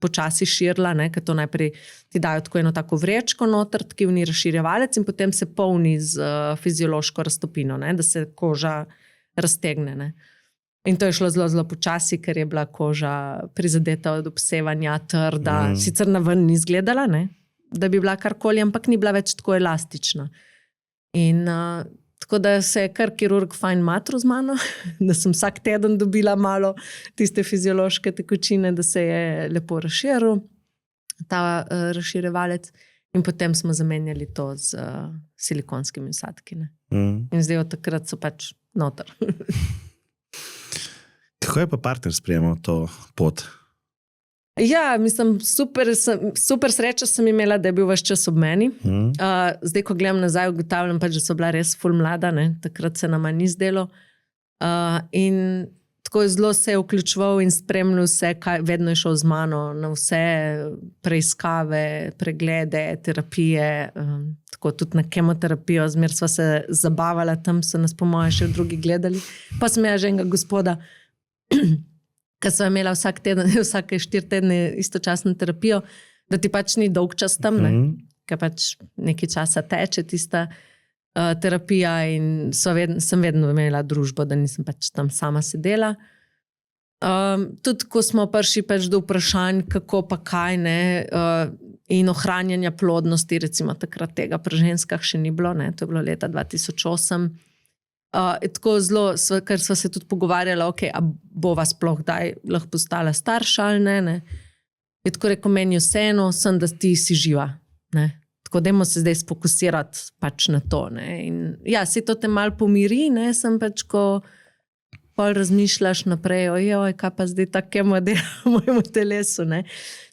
počasi širila, ne, ker to najprej ti dajo tako eno tako vrečko noter, tkivni razširjevalec in potem se polni z fiziološko raztopino, ne, da se koža raztegne. Ne. In to je šlo zelo, zelo počasi, ker je bila koža prizadeta od obsevanja, trda, sicer na ven ni izgledala, ne, da bi bila karkoli, ampak ni bila več tako elastična. In tako da se je kar kirurg fajn matro z mano, da sem vsak teden dobila malo tiste fiziološke tekočine, da se je lepo razširil ta razširevalec in potem smo zamenjali to z silikonskimi vsadki. In zdaj od takrat so pač noter. Kako je pa partner sprejemal to pot? Ja, mislim, super sreča sem imela, da je bil ves čas ob meni. Zdaj, ko gledam nazaj, ugotavljam pač, da so bila res ful mlada, ne? Takrat se nama ni zdelo. In tako je zelo se vključeval in spremljal vse, vedno je šel z mano na vse preiskave, preglede, terapije, tako tudi na kemoterapijo, zmer sva se zabavala, tam so nas po moje še drugi gledali. Pa sem že enega gospoda, ker sva imela vsake 4 tedne istočasno terapijo, da ti pač ni dolg čas tam, ne? Ker pač nekaj časa teče tista terapija in sem vedno imela družbo, da nisem pač tam sama sedela. Tudi ko smo prišli pač do vprašanj, kako pa kaj, ne, in ohranjanja plodnosti, recimo takrat tega pri ženskah še ni bilo, ne, to je bilo leta 2008. Tako zelo, ker sva se tudi pogovarjala, okay, a bova sploh kdaj lahko postala starša ali ne. Je tako rekel, meni vseeno, sem, da ti si živa. Ne. Tako dajmo se zdaj sfokusirati pač na to. Ne. In ja, se to te malo pomiri, ne, sem pač, ko pol razmišljaš naprej, ojoj, kaj pa zdaj takemu dela mojemu telesu, ne.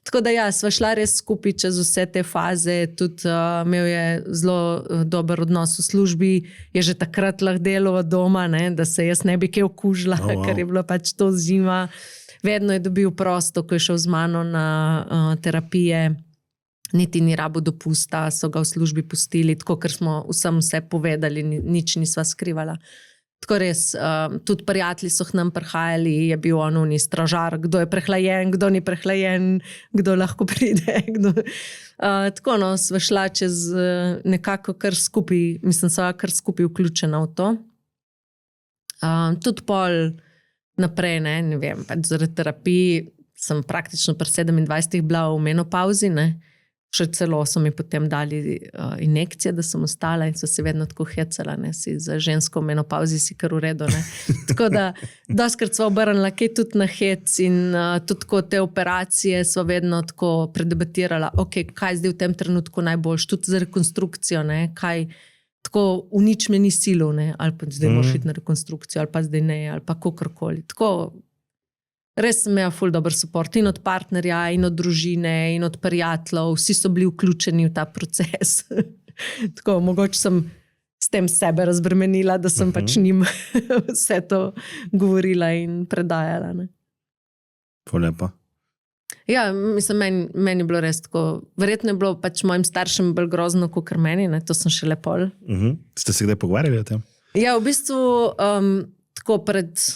Tako da ja, sva šla res skupaj čez vse te faze, tudi imel je zelo dober odnos v službi, je že takrat lahko delal od doma, ne, da se jaz ne bi kaj okužila, ker je bilo pač to zima. Vedno je dobil prosto, ko je šel z mano na terapije, niti ni rabo dopusta, so ga v službi pustili, tako ker smo vsem vse povedali, nič nisva skrivala. Tako res, tudi prijatelji so k nam prihajali, je bil on stražar, kdo je prehlajen, kdo ni prehlajen, kdo lahko pride. Tako no, sva šla čez nekako kar skupaj, mislim, sva kar skupaj vključena v to. Tudi pol naprej, ne vem, pač zaradi terapiji sem praktično pri 27 bila v menopauzi, ne. Še celo so mi potem dali injekcije, da sem ostala in so se vedno tako hecala, ne, si za žensko v menopauzi si kar v redu, ne. Tako da, doskrat sva obrnila kaj tudi na hec in tudi tako te operacije sva vedno tako predebatirala, ok, kaj zdaj v tem trenutku najboljš, tudi za rekonstrukcijo, ne, kaj tako v nič me ni silo, ne, ali pa zdaj moraš iti na rekonstrukcijo, ali pa zdaj ne, ali pa kakorkoli. Tako, res sem imela ful dober support in od partnerja, in od družine, in od prijateljev. Vsi so bili vključeni v ta proces. Tako, mogoče sem s tem sebe razbremenila, da sem pač njim vse to govorila in predajala. Ne. Ful lepo. Ja, mislim, meni je bilo res tako. Verjetno je bilo pač mojim staršem bolj grozno, kot meni, ne, to sem še lepo. Ste se kdaj pogovarjali o tem? Ja, v bistvu tako pred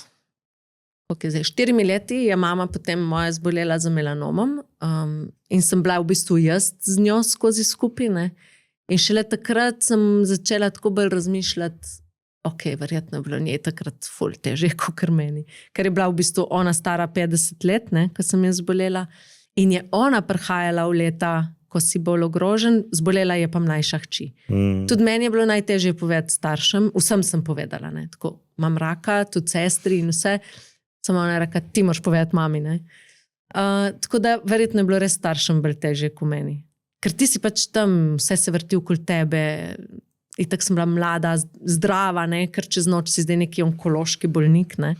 4 leti je mama potem moja zbolela za melanomom in sem bila v bistvu jaz z njo skozi skupaj, ne. In šele takrat sem začela tako bolj razmišljati, ok, verjetno je bilo njej takrat ful težje kot meni. Ker je bila v bistvu ona stara 50 let, ne, ko sem jaz zbolela in je ona prihajala v leta, ko si bolj ogrožen, zbolela je pa mlajša hči. Tudi meni je bilo najtežje povedati staršem, vsem sem povedala, ne, tako, imam raka, tudi sestri in vse. Samo ona je rekla, ti moraš povedati mami, ne. Tako da verjetno je bilo res staršem bolj težje kot meni. Ker ti si pač tam, vse se vrti okoli tebe, in tako sem bila mlada, zdrava, ne, ker čez noč si zdaj neki onkološki bolnik, ne.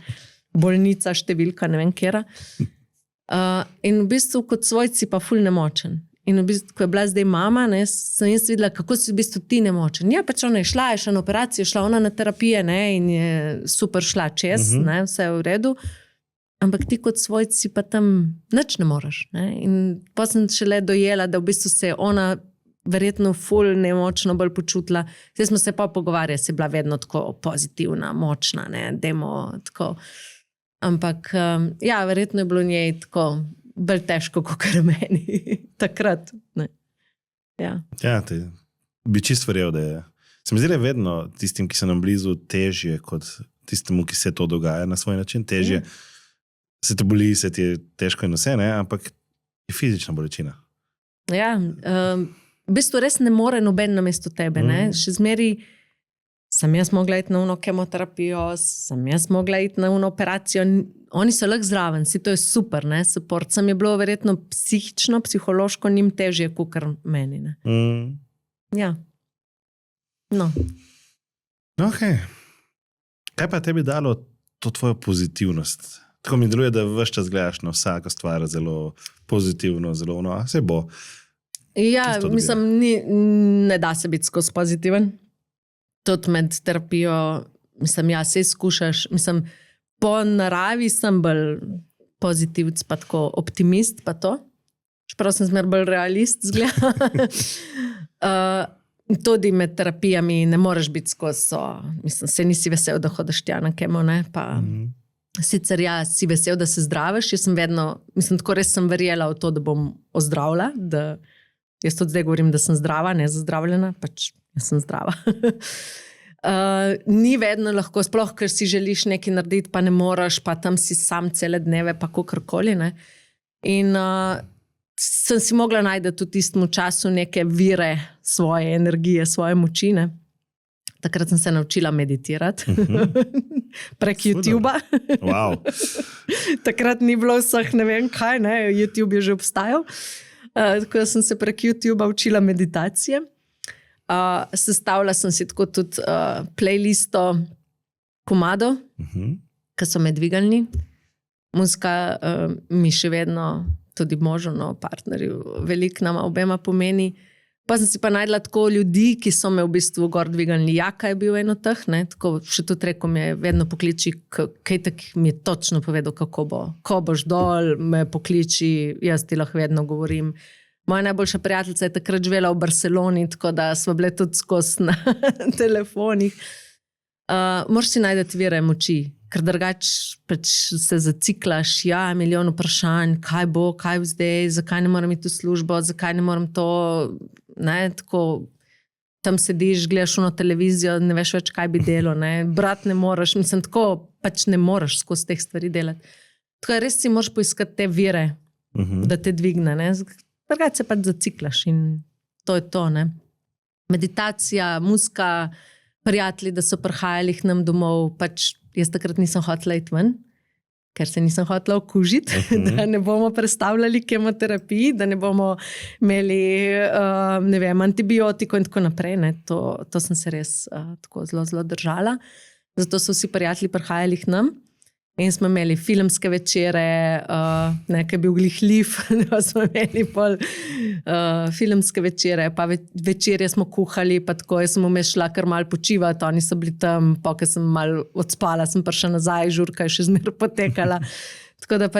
Bolnica, številka, ne vem kjera. In v bistvu kot svojci pa ful nemočen. In v bistvu, ko je bila zdaj mama, ne, sem jaz videla, kako si v bistvu ti nemočen. Ja, pač ona je šla na operacijo, šla ona na terapije, ne, in je super šla čez, ne, vse je v redu. Ampak ti kot svojci pa tam nič ne moreš. Ne. In pa sem šele dojela, da v bistvu se je ona verjetno ful nemočno bolj počutila. Zdaj smo se pa pogovarjali, si bila vedno tako pozitivna, močna, ne, demo tako. Ampak ja, verjetno je bilo njej tako bolj težko, kot meni. Takrat. Ne. Ja, te bi čist verjel, da je. Se mi zdi, da je vedno tistim, ki so nam blizu, težje kot tistemu, ki se to dogaja na svoj način. Težje. Se te boli, se ti je težko in vse, ne? Ampak je fizična bolečina. Ja, v bistvu res ne more noben namesto tebe. Ne? Še zmeri sem jaz mogla iti na uno kemoterapijo, sem jaz mogla iti na uno operacijo. Oni so lahko zraven, si to je super, ne, support. Sem je bilo verjetno psihično, psihološko njim težje, kot meni, ne. Ja. No. Ok. Kaj pa tebi dalo to tvojo pozitivnost? Tako mi deluje, da ves čas gledaš na vsako stvar zelo pozitivno, zelo ono, a se bo. Ja, mislim, ne da se biti skozi pozitiven. Tudi med terapijo, mislim, ja, se izkušaš, mislim, po naravi sem bolj pozitivc, pa tako optimist, pa to. Čeprav sem zmer bolj realist, zgleda. Tudi med terapijami ne moreš biti skozi, mislim, se nisi vesel, da hodiš tja na kemo, ne, pa sicer ja, si vesel, da se zdraviš, jaz sem vedno, mislim, tako res sem verjela v to, da bom ozdravila, da jaz tudi zdaj govorim, da sem zdrava, ne zazdravljena, pač jaz sem zdrava. Ni vedno lahko, sploh, ker si želiš nekaj narediti, pa ne moreš, pa tam si sam cele dneve, pa kakorkoli. In sem si mogla najti v tistem času neke vire svoje energije, svoje moči. Takrat sem se naučila meditirati prek YouTubea. Wow. Takrat ni bilo vseh ne vem kaj, YouTube je že obstajal. Tako da sem se prek YouTubea učila meditacije. Sestavila sem si tako tudi playlisto komadov, ki so me dvigalni. Muzika mi še vedno, tudi možno partnerju, veliko nama obema pomeni. Pa sem si pa najdla tako ljudi, ki so me v bistvu gor dvigalni. Jaka je bil eno teh, tako še tudi rekel mi je, vedno pokliči, kaj tak mi je točno povedal, kako bo. Ko boš dol, me pokliči, jaz ti lahko vedno govorim. Moja najboljša prijateljica je takrat živela v Barceloni, tako da smo bile tudi skozi na telefonih. Moraš si najdeti vire moči, ker drugač se zaciklaš, milijon vprašanj, kaj bo, kaj zdaj, zakaj ne moram iti v službo, zakaj ne moram to, tako tam sediš, gledaš na televizijo, ne veš več, kaj bi delo, brat ne moreš, mislim, tako ne moreš skozi teh stvari delati. Tako res si moraš poiskati te vire, da te dvigne, drugač se zaciklaš in to je to, Meditacija, muzika, prijatelji, da so prihajali k nam domov, jaz takrat nisem hotela iti ven, ker se nisem hotela okužiti, da ne bomo predstavljali kemoterapiji, da ne bomo imeli antibiotiko in tako naprej. To sem se res tako zelo, zelo držala. Zato so vsi prijatelji prihajali k nam in smo imeli filmske večere, nekaj bil glihljiv, da smo imeli pol filmske večere, pa večerje smo kuhali, pa tako, jaz sem vmes šla kar malo počivati, oni so bili tam, pa ko sem malo odspala, sem prišla nazaj, žurka je še zmeraj potekala. Tako da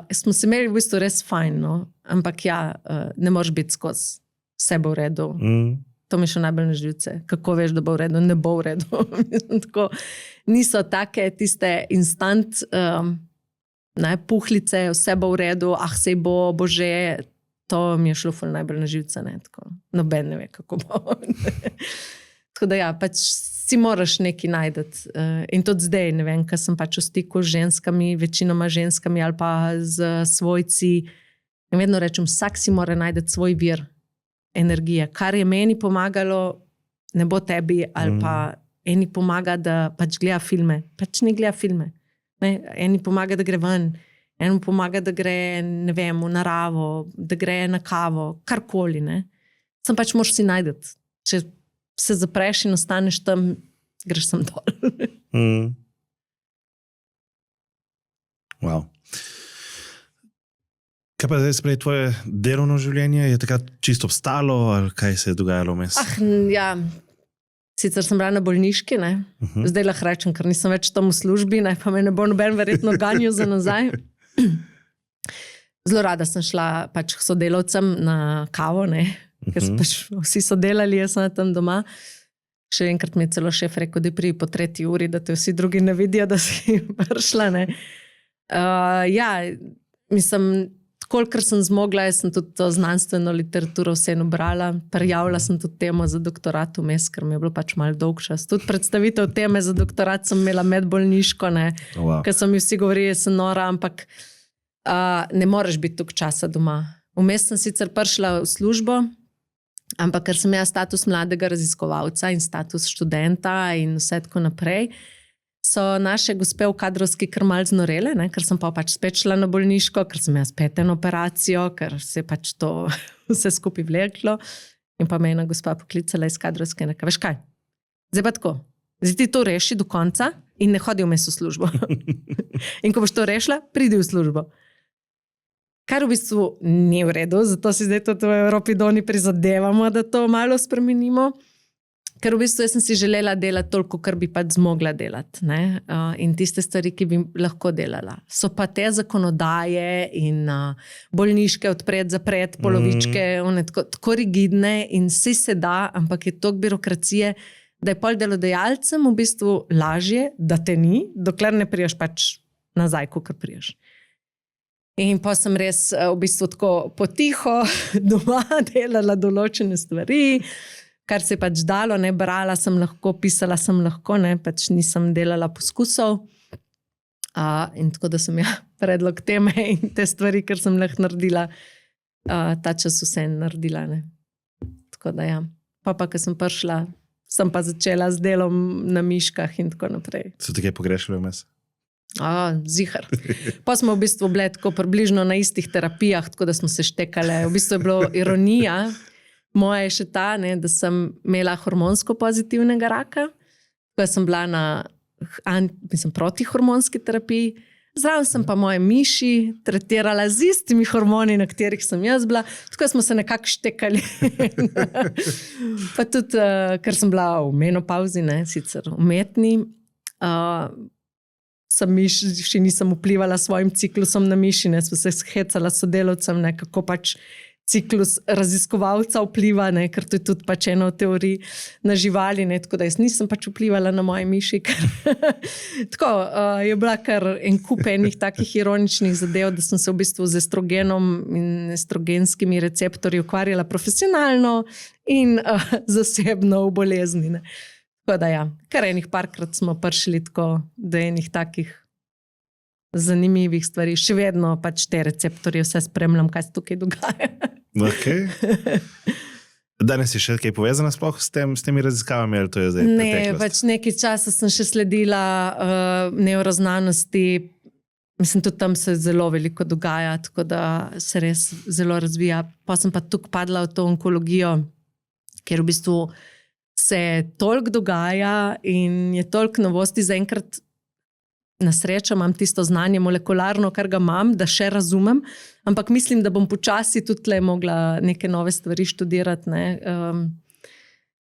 smo se imeli v bistvu res fajn, ampak ne moreš biti skozi vse bo v redu. To mi še najbolj na živce. Kako veš, da bo v redu? Ne bo v redu. Tako, niso take tiste instant puhlice, vse bo v redu, sej bo že. To mi je šlo ful najbolj na živce. Noben ne ve, kako bo. Tako da si moraš nekaj najdeti. In tudi zdaj, ne vem, ker sem v stiku z ženskami, večinoma ženskami ali pa z svojci. In vedno rečem, vsak si mora najti svoj vir energije. Kar je meni pomagalo, ne bo tebi, ali pa eni pomaga, da gleda filme. Ne gleda filme. Eni pomaga, da gre ven, eni pomaga, da gre, ne vem, v naravo, da gre na kavo, karkoli. Sam moraš si najti. Če se zapreš in ostaneš tam, greš sem dol. Wow. Kaj pa zdaj sprej tvoje delovno življenje? Je takrat čisto obstalo ali kaj se je dogajalo vmes? Sicer sem bila na bolniški, Zdaj lahko rečem, ker nisem več tam v službi, pa me ne bo noben verjetno ganjal za nazaj. Zelo rada sem šla k sodelavcem na kavo, ker vsi so delali, jaz sem tam doma. Še enkrat mi je celo šef rekel, da pridi po 3. uri, da te vsi drugi ne vidijo, da si prišla. Mislim, kolikor sem zmogla, jaz sem tudi to znanstveno literaturo vseeno brala. Prijavila sem tudi temo za doktorat vmes, ker mi je bilo malo dolg čas. Tudi predstavitev teme za doktorat sem imela med bolniško, ker so mi vsi govorili, da sem nora, ampak ne moreš biti toliko časa doma. Vmes sem sicer prišla v službo, ampak ker sem imela status mladega raziskovalca in status študenta in vse tako naprej, so naše gospe v kadrovski kar malo znorele, ker sem pa spet šla na bolniško, ker sem imela spet eno operacijo, ker se je to vse skupaj vleklo. In pa me je ena gospa poklicala iz kadrovske, veš kaj, zdaj pa tako, zdaj ti to reši do konca in ne hodi vmes v službo. In ko boš to rešila, pridi v službo. Kar v bistvu ni v redu, zato si zdaj tudi v Evropi doni prizadevamo, da to malo spremenimo. Ker v bistvu jaz sem si želela delati toliko, kar bi zmogla delati. In tiste stvari, ki bi lahko delala. So pa te zakonodaje in bolniške odpred, zapred, polovičke, tako rigidne in vsi se da, ampak je toliko birokracije, da je pol delodajalcem v bistvu lažje, da te ni, dokler ne priješ nazaj, kakor priješ. In pa sem res v bistvu tako potiho doma delala določene stvari, kar se je pač dalo, ne, brala sem lahko, pisala sem lahko, ne, pač nisem delala poskusov. In tako da sem predlog teme in te stvari, ker sem lahko naredila, ta čas vse naredila, ne. Tako da Pa, ko sem prišla, sem pa začela z delom na miškah in tako naprej. So te kaj pogrešali vmes? Zihar. Pa smo v bistvu bile tako približno na istih terapijah, tako da smo se štekale. V bistvu je bilo ironija. Moja je še ta, ne, da sem imela hormonsko pozitivnega raka, ko sem bila proti hormonski terapiji. Zraven sem pa moje miši tretirala z istimi hormoni, na katerih sem jaz bila. Tako smo se nekako štekali. Pa tudi, ker sem bila v menopauzi, ne, sicer umetni, še nisem vplivala svojim ciklusom na miši, ne, smo se hecala s sodelavcem, ne, kako pač ciklus raziskovalca vpliva, ne, ker to je tudi pač ena od teorij na živali, ne, tako da jaz nisem pač vplivala na moje miši. Tako, je bila kar en kup enih takih ironičnih zadev, da sem se v bistvu z estrogenom in estrogenskimi receptorji ukvarjala profesionalno in zasebno v bolezni. Ne. Tako da kar enih parkrat smo prišli tako do enih takih zanimivih stvari. Še vedno pač te receptorje vse spremljam, kaj se tukaj dogaja. Okay. Danes je še kaj povezana sploh s temi raziskavami, ali to je zdaj Ne, preteklost? pač nekaj časa sem še sledila neuroznanosti. Mislim, tudi tam se zelo veliko dogaja, tako da se res zelo razvija. Pa sem pa tukaj padla v to onkologijo, ker v bistvu se toliko dogaja in je toliko novosti zaenkrat. Na srečo imam tisto znanje molekularno, kar ga imam, da še razumem, ampak mislim, da bom počasi tudi tle mogla neke nove stvari študirati, ne,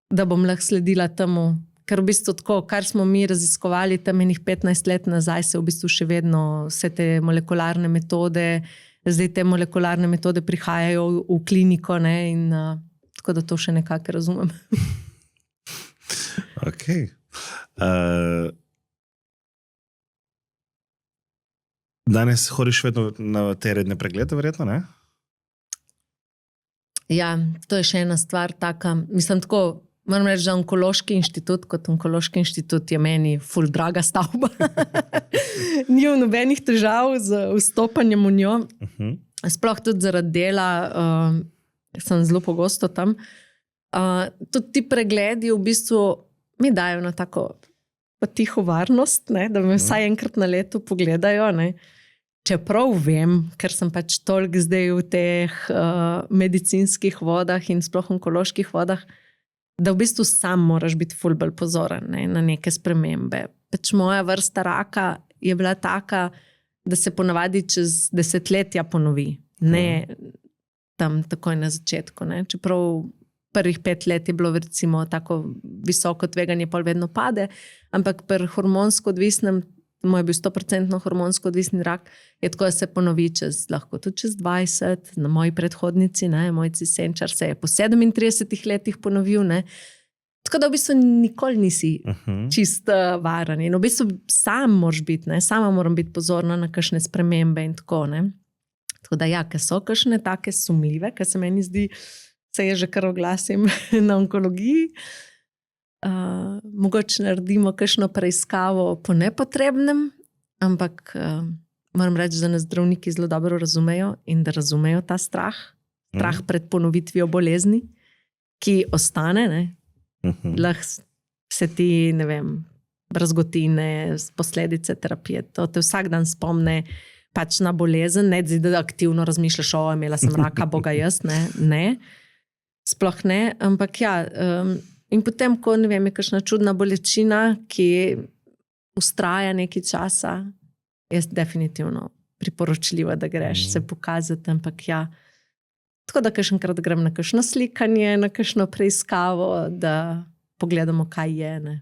da bom lahko sledila temu, ker v bistvu tako, kar smo mi raziskovali tam enih 15 let nazaj, se v bistvu še vedno vse te molekularne metode, zdaj te molekularne metode prihajajo v kliniko, ne, in tako da to še nekako razumem. Ok. Danes hodiš vedno na te redne preglede, verjetno, ne? Ja, to je še ena stvar taka. Mislim tako, moram reči, da onkološki inštitut kot onkološki inštitut je meni ful draga stavba. Ni nobenih težav z vstopanjem v njo. Sploh tudi zaradi dela, sem zelo pogosto tam. Tudi ti pregledi v bistvu mi dajo na tako tiho varnost, ne, da me vsaj enkrat na leto pogledajo. Ne. Čeprav vem, ker sem pač toliko zdaj v teh medicinskih vodah in sploh onkoloških vodah, da v bistvu sam moraš biti ful bolj pozoren, ne, na neke spremembe. Pač moja vrsta raka je bila taka, da se ponavadi čez desetletja ponovi. Ne tam takoj na začetku. Ne. Čeprav prvih 5 let je bilo recimo tako visoko tveganje, pol vedno pade, ampak pri hormonsko odvisnem, moj je bil 100% hormonsko odvisni rak, je tako, da se ponovi lahko tudi čez 20, na moji predhodnici, ne, moj cisenčar se je po 37 letih ponovil, ne. Tako da v bistvu nikoli nisi čist varen in v bistvu sam moraš biti, ne, sama moram biti pozorna na kakšne spremembe in tako, ne. Tako da ker so kakšne take sumljive, ker se meni zdi, se je že kar oglasim na onkologiji. Mogoče naredimo kakšno preiskavo po nepotrebnem, ampak moram reči, da nas zdravniki zelo dobro razumejo in da razumejo ta strah pred ponovitvijo bolezni, ki ostane, ne. Lahko se ti, ne vem, brazgotine, posledice terapije, to te vsak dan spomne pač na bolezen, ne da aktivno razmišljaš, imela sem raka, boga jaz, ne. Sploh ne, ampak in potem, ko ne vem, je kakšna čudna bolečina, ki vztraja nekaj časa, je definitivno priporočljivo, da greš se pokazati, ampak tako da kakšenkrat grem na kakšno slikanje, na kakšno preiskavo, da pogledamo, kaj je, ne.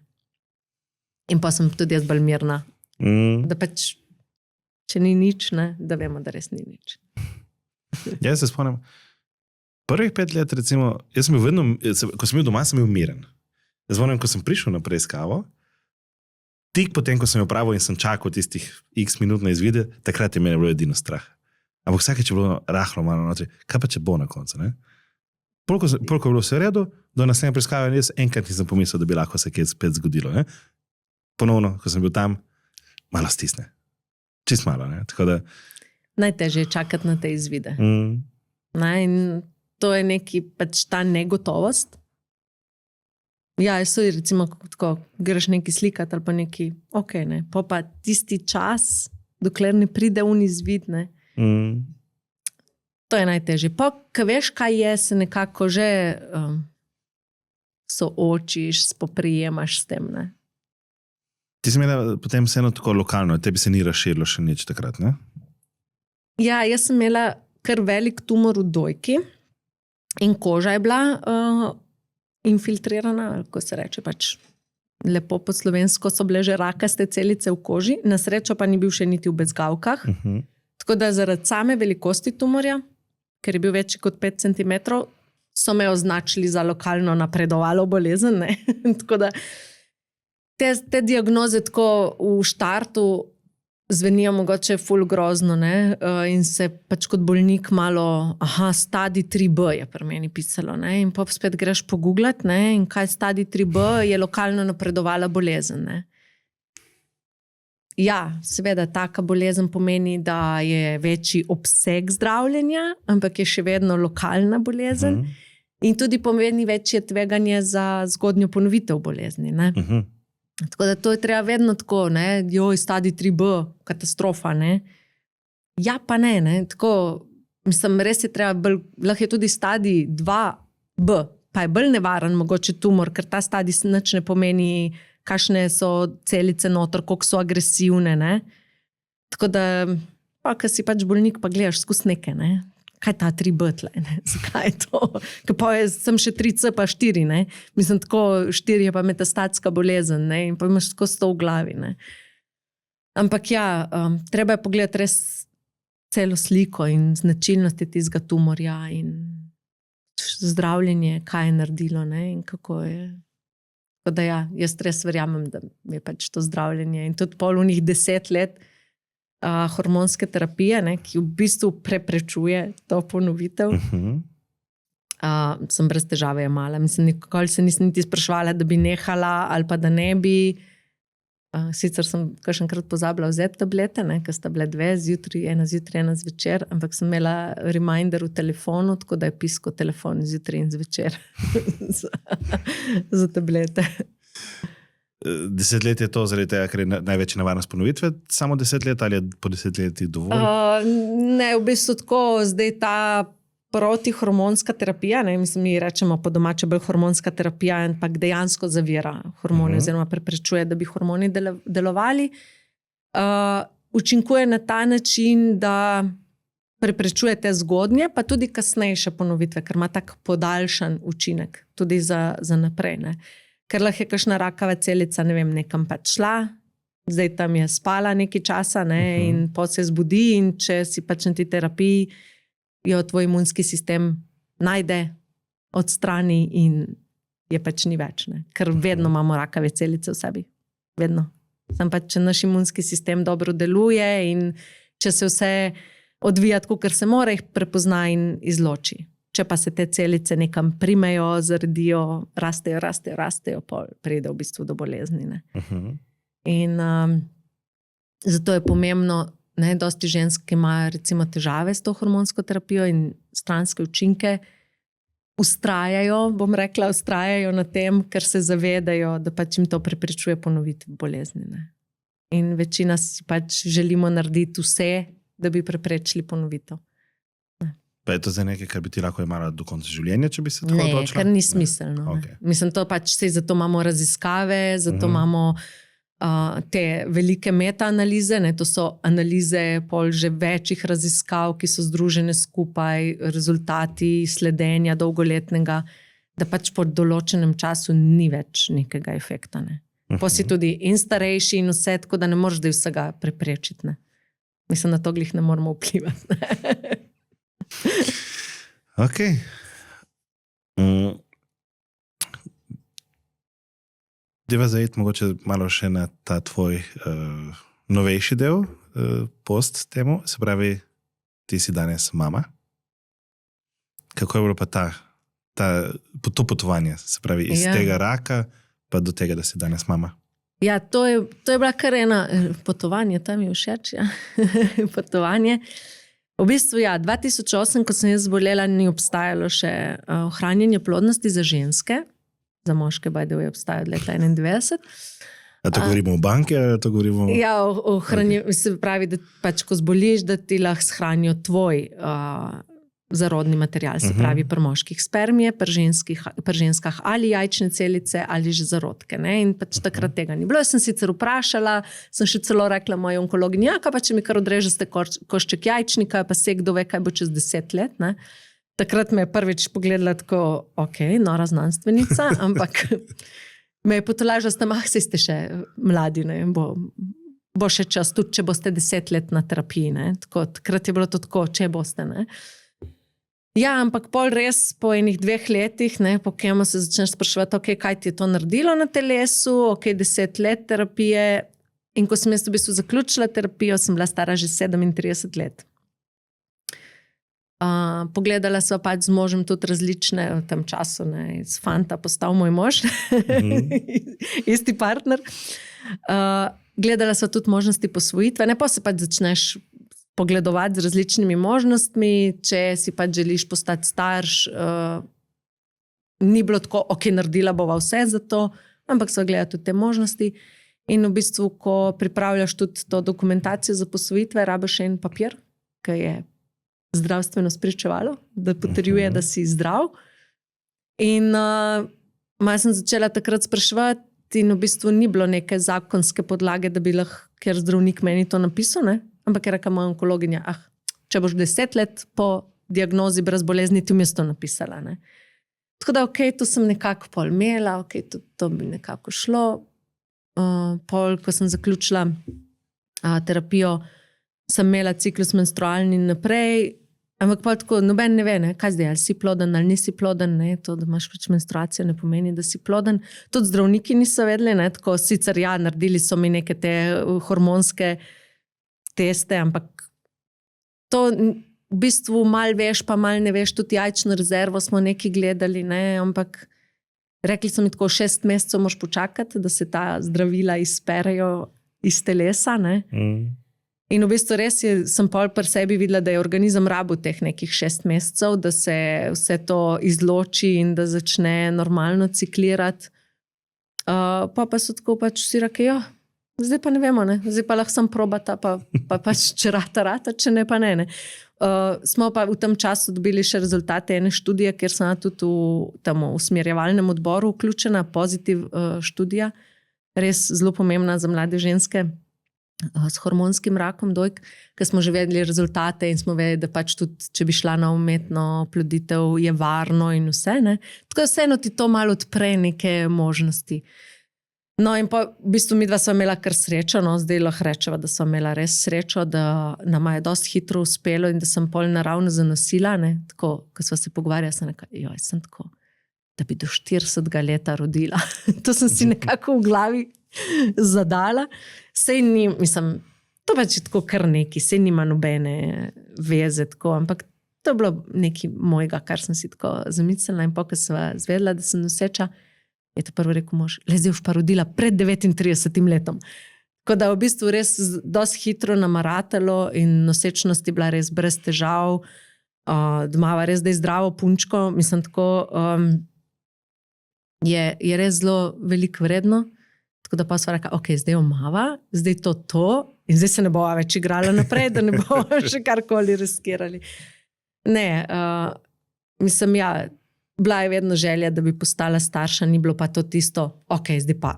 In pa sem tudi jaz bolj mirna, da pač, če ni nič, ne, da vemo, da res ni nič. Jaz se spomnim, prvih 5 let, recimo, jaz sem bil vedno, ko sem bil doma, sem bil miren. Jaz spomnim, ko sem prišel na preiskavo, tik potem, ko sem jo opravil in sem čakal tistih x minut na izvide, takrat je meni bilo edino strah. Ampak vsakeč je bilo rahlo malo notri, kaj pa če bo na koncu, ne? Polko je bilo vse v redu, do naslednje preiskave jaz enkrat nisem pomislil, da bi lahko se kaj spet zgodilo. Ne? Ponovno, ko sem bil tam, malo stisne. Čist malo. Ne? Tako da... Najtežje je čakati na te izvide. In to je neki pač ta negotovost. Ja, so recimo, ko greš neki slikati ali pa neki, ok, ne, pa tisti čas, dokler ne pride izvid, ne. To je najtežje. Pa, ko veš, kaj je, se nekako že soočiš, spoprijemaš s tem, ne. Ti si imela potem vseeno tako lokalno, tebi se ni razširilo še nič takrat, ne? Ja, jaz sem imela kar velik tumor v dojki in koža je bila infiltrirana, ali ko se reče pač lepo po slovensko, so bile že rakaste celice v koži, na srečo pa ni bil še niti v bezgavkah. Tako da zaradi same velikosti tumorja, ker je bil večji kot 5 cm, so me označili za lokalno napredovalo bolezen. Ne? Tako da te diagnoze tako v štartu zvenijo mogoče ful grozno, ne? In se pač kot bolnik malo, stadij 3B je pri meni pisalo, ne? In pa spet greš pogooglati, ne? In kaj stadij 3B je lokalno napredovala bolezen. Ne? Ja, seveda, taka bolezen pomeni, da je večji obseg zdravljenja, ampak je še vedno lokalna bolezen in tudi pomeni večje tveganje za zgodnjo ponovitev bolezni. Ne? Tako da to je treba vedno tako, ne, joj, stadij 3B, katastrofa, ne. Ja, pa ne, tako, mislim, res je treba lahko je tudi stadij 2B, pa je bolj nevaren mogoče tumor, ker ta stadij nič ne pomeni, kakšne so celice noter, koliko so agresivne, ne. Tako da, pa, ko si pač bolnik, pa gledaš skozi neke, ne. Kaj ta 3B tle, ne? Zakaj je to? Ker pa sem še 3C pa 4, ne? Mislim, tako 4 je pa metastatska bolezen, ne? In pa imaš tako 100 v glavi, ne? Ampak ja, treba je pogledati res celo sliko in značilnosti tistega tumorja in zdravljenje, kaj je naredilo, ne? In kako je. Tako da ja, jaz res verjamem, da je pač to zdravljenje in tudi pol unih 10 let hormonske terapije, ne, ki v bistvu preprečuje to ponovitev. Sem brez težave jemala. Mislim, nikoli se nisem niti spraševala, da bi nehala ali pa da ne bi. Sicer sem kakšenkrat pozabila vzeti tablete, ne, ker sta bile 2, zjutraj, ena zvečer, ampak sem imela reminder v telefonu, tako da je piskal telefon zjutraj in zvečer za tablete. 10 let je to zaradi tega, ker je največja nevarnost ponovitve, samo 10 let ali je po 10 letih dovolj? Ne, v bistvu tako, zdaj ta protihormonska terapija, ne, mislim, mi rečemo po domače bolj hormonska terapija, ampak dejansko zavira hormone, oziroma preprečuje, da bi hormoni delovali. Učinkuje na ta način, da preprečuje te zgodnje, pa tudi kasnejše ponovitve, ker ima tak podaljšan učinek tudi za naprej, ne. Ker lahko je kakšna rakava celica, ne vem, nekam pač šla, zdaj tam je spala nekaj časa, ne, in potem se zbudi in če si pač na ti terapiji, jo tvoj imunski sistem najde, odstrani in je pač ni več, ne. Ker vedno imamo rakave celice v sebi. Vedno. Sam pač, če naš imunski sistem dobro deluje in če se vse odvija tako, ker se mora, jih prepozna in izloči. Če pa se te celice nekam primejo, zaradijo, rastejo, pride v bistvu do bolezni. Ne. In zato je pomembno, ne, dosti žensk, ki imajo recimo težave s to hormonsko terapijo in stranske učinke, ustrajajo na tem, ker se zavedajo, da pač jim to preprečuje ponovitev bolezni. Ne. In večina si pač želimo narediti vse, da bi preprečili ponovitev. Pa je to zdaj nekaj, kar bi ti lahko imala do konca življenja, če bi se tako odločila? Ne, ker ni smiselno. Okay. Mislim, to pač zato imamo raziskave, zato imamo te velike metaanalize, ne, to so analize pol že večjih raziskav, ki so združene skupaj, rezultati sledenja dolgoletnega, da pač po določenem času ni več nekega efekta. Ne. Pa si tudi in starejši in vse, tako da ne moreš da vsega preprečiti. Ne. Mislim, na to glih ne moramo vplivati. Ok. Deva zajeti mogoče malo še na ta tvoj novejši del, post temu, se pravi, ti si danes mama. Kako je bilo pa ta to potovanje, se pravi, iz tega raka pa do tega, da si danes mama? Ja, to je bila kar ena potovanje, tam je všeč, ja. Potovanje. V bistvu, 2008, ko sem jaz zbolela, ni obstajalo še ohranjanje plodnosti za ženske. Za moške, by the way, obstaja od leta 1991. A to govorimo o banki, ali to govorimo? Ja, se pravi, da pač, ko zboliš, da ti lahko shranijo tvoj zarodni material, se pravi pri moških spermije, pri ženskah ali jajčne celice ali že zarodke. Ne? In pač takrat tega ni bilo. Jaz sem sicer vprašala, sem še celo rekla moji onkologinji, pa če mi kar odrežete košček jajčnika, pa se kdo ve, kaj bo čez 10 let. Ne? Takrat me je prvič pogledala tako, nora znanstvenica, ampak me je potolažila, da ste še mladi, ne? Bo še čas, tudi če boste 10 let na terapiji. Ne? Tako, takrat je bilo to tako, če boste. Ne? Ja, ampak pol res po enih 2 letih, ne, po kemo se začneš spraševati, kaj ti je to naredilo na telesu, 10 let terapije. In ko sem jaz v bistvu zaključila terapijo, sem bila stara že 37 let. Pogledala sva pač z možem tudi različne v tem času, ne, iz fanta postal moj mož, isti partner. Gledala sva tudi možnosti posvojitve, ne, pa se pač začneš pogledovati z različnimi možnostmi, če si pač želiš postati starš, ni bilo tako, naredila bova vse za to, ampak sva gledala tudi te možnosti. In v bistvu, ko pripravljaš tudi to dokumentacijo za posvojitve, rabiš en papir, ki je zdravstveno spričevalo, da potrjuje, da si zdrav. In malo sem začela takrat spraševati in v bistvu ni bilo neke zakonske podlage, da bi lahko, ker zdravnik meni to napisal, ne? Ampak je rekla moja onkologinja, če boš 10 let po diagnozi brez bolezni, ti mi je to napisala. Ne? Tako da, to sem nekako pol imela, to bi nekako šlo. Pol, ko sem zaključila terapijo, sem imela ciklus menstrualni naprej, ampak pol tako, noben ne ve, ne? Kaj zdaj, ali si ploden ali nisi ploden, ne? To, da imaš pač menstruacijo, ne pomeni, da si ploden. Tudi zdravniki niso vedeli, ne? Tako sicer naredili so mi neke te hormonske teste, ampak to v bistvu malo veš, pa malo ne veš, tudi jajčno rezervo smo nekaj gledali, ne? Ampak rekli so mi tako, 6 mesecev moraš počakati, da se ta zdravila izperejo iz telesa, ne? In v bistvu res sem pol pri sebi videla, da je organizem rabil teh nekih 6 mesecev, da se vse to izloči in da začne normalno ciklirati. Pa so tako pač vsi rekli, zdaj pa ne vemo, ne? Zdaj pa lahko sam probata, pa pač če rata, če ne pa ne. Smo pa v tem času dobili še rezultate ene študije, kjer sem tudi v usmerjevalnem odboru vključena, pozitiv študija, res zelo pomembna za mlade ženske s hormonskim rakom dojk, ker smo že vedeli rezultate in smo vedeli, da pač tudi, če bi šla na umetno oploditev, je varno in vse. Ne? Tako vseeno ti to malo odpre neke možnosti. No in pa v bistvu midva sva imela kar srečo, zdaj lahko rečeva, da sva imela res srečo, da nama je dosti hitro uspelo in da sem pol naravno zanosila, ne? Tako, ko sva se pogovarjala, sem rekla, sem tako, da bi do 40 leta rodila. To sem si nekako v glavi zadala. Sej ni, mislim, to pač je tako kar neki, sej nima nobene veze, tako, ampak to je bilo nekaj mojega, kar sem si tako zamislila in pa, ko sva zvedela, da sem noseča, je to prvo rekel mož, zdaj boš pa rodila pred 39 letom. Tako da v bistvu res dosti hitro namaratalo in nosečnost je bila res brez težav, doma res da je zdravo punčko, mislim tako, je res zelo veliko vredno. Tako da pa sva rekla, zdaj omava, zdaj to in zdaj se ne bova več igrala naprej, da ne bova še karkoli riskirali. Ne, mislim, bila je vedno želja, da bi postala starša, ni bilo pa to tisto, zdaj pa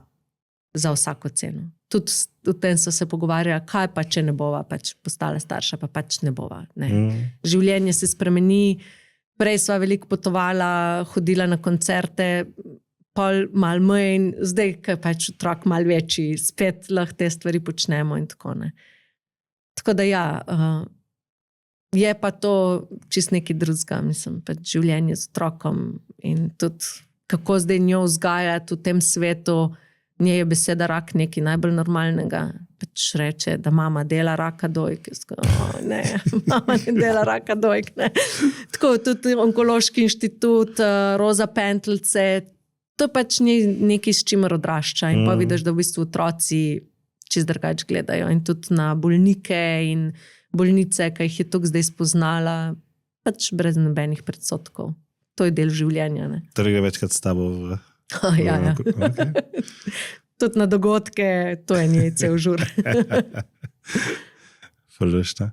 za vsako ceno. Tudi v tem so se pogovarjali, kaj pa, če ne bova pač postala starša, pa pač ne bova. Ne. Življenje se spremeni, prej sva veliko potovala, hodila na koncerte, pol malo manj in zdaj, ko je pač otrok malo večji, spet lahko te stvari počnemo in tako ne. Tako da je pa to čist nekaj drugega, mislim, pač življenje z otrokom in tudi kako zdaj njo vzgajati v tem svetu, njej je beseda rak nekaj najbolj normalnega. Pač reče, da mama dela raka dojk. Ne, mama ne dela raka dojk. Ne. Tako, tudi onkološki inštitut, Roza Pentlce, to pač ni nekaj, s čimer odrašča. In pa vidiš, da v bistvu otroci čist drugače gledajo. In tudi na bolnike in bolnice, ki jih je tukaj zdaj spoznala, pač brez nobenih predsodkov. To je del življenja. Ne. Torej je večkrat s tabo v... Ja. Okay. Tudi na dogodke, to je njej cel žur. Fulušno.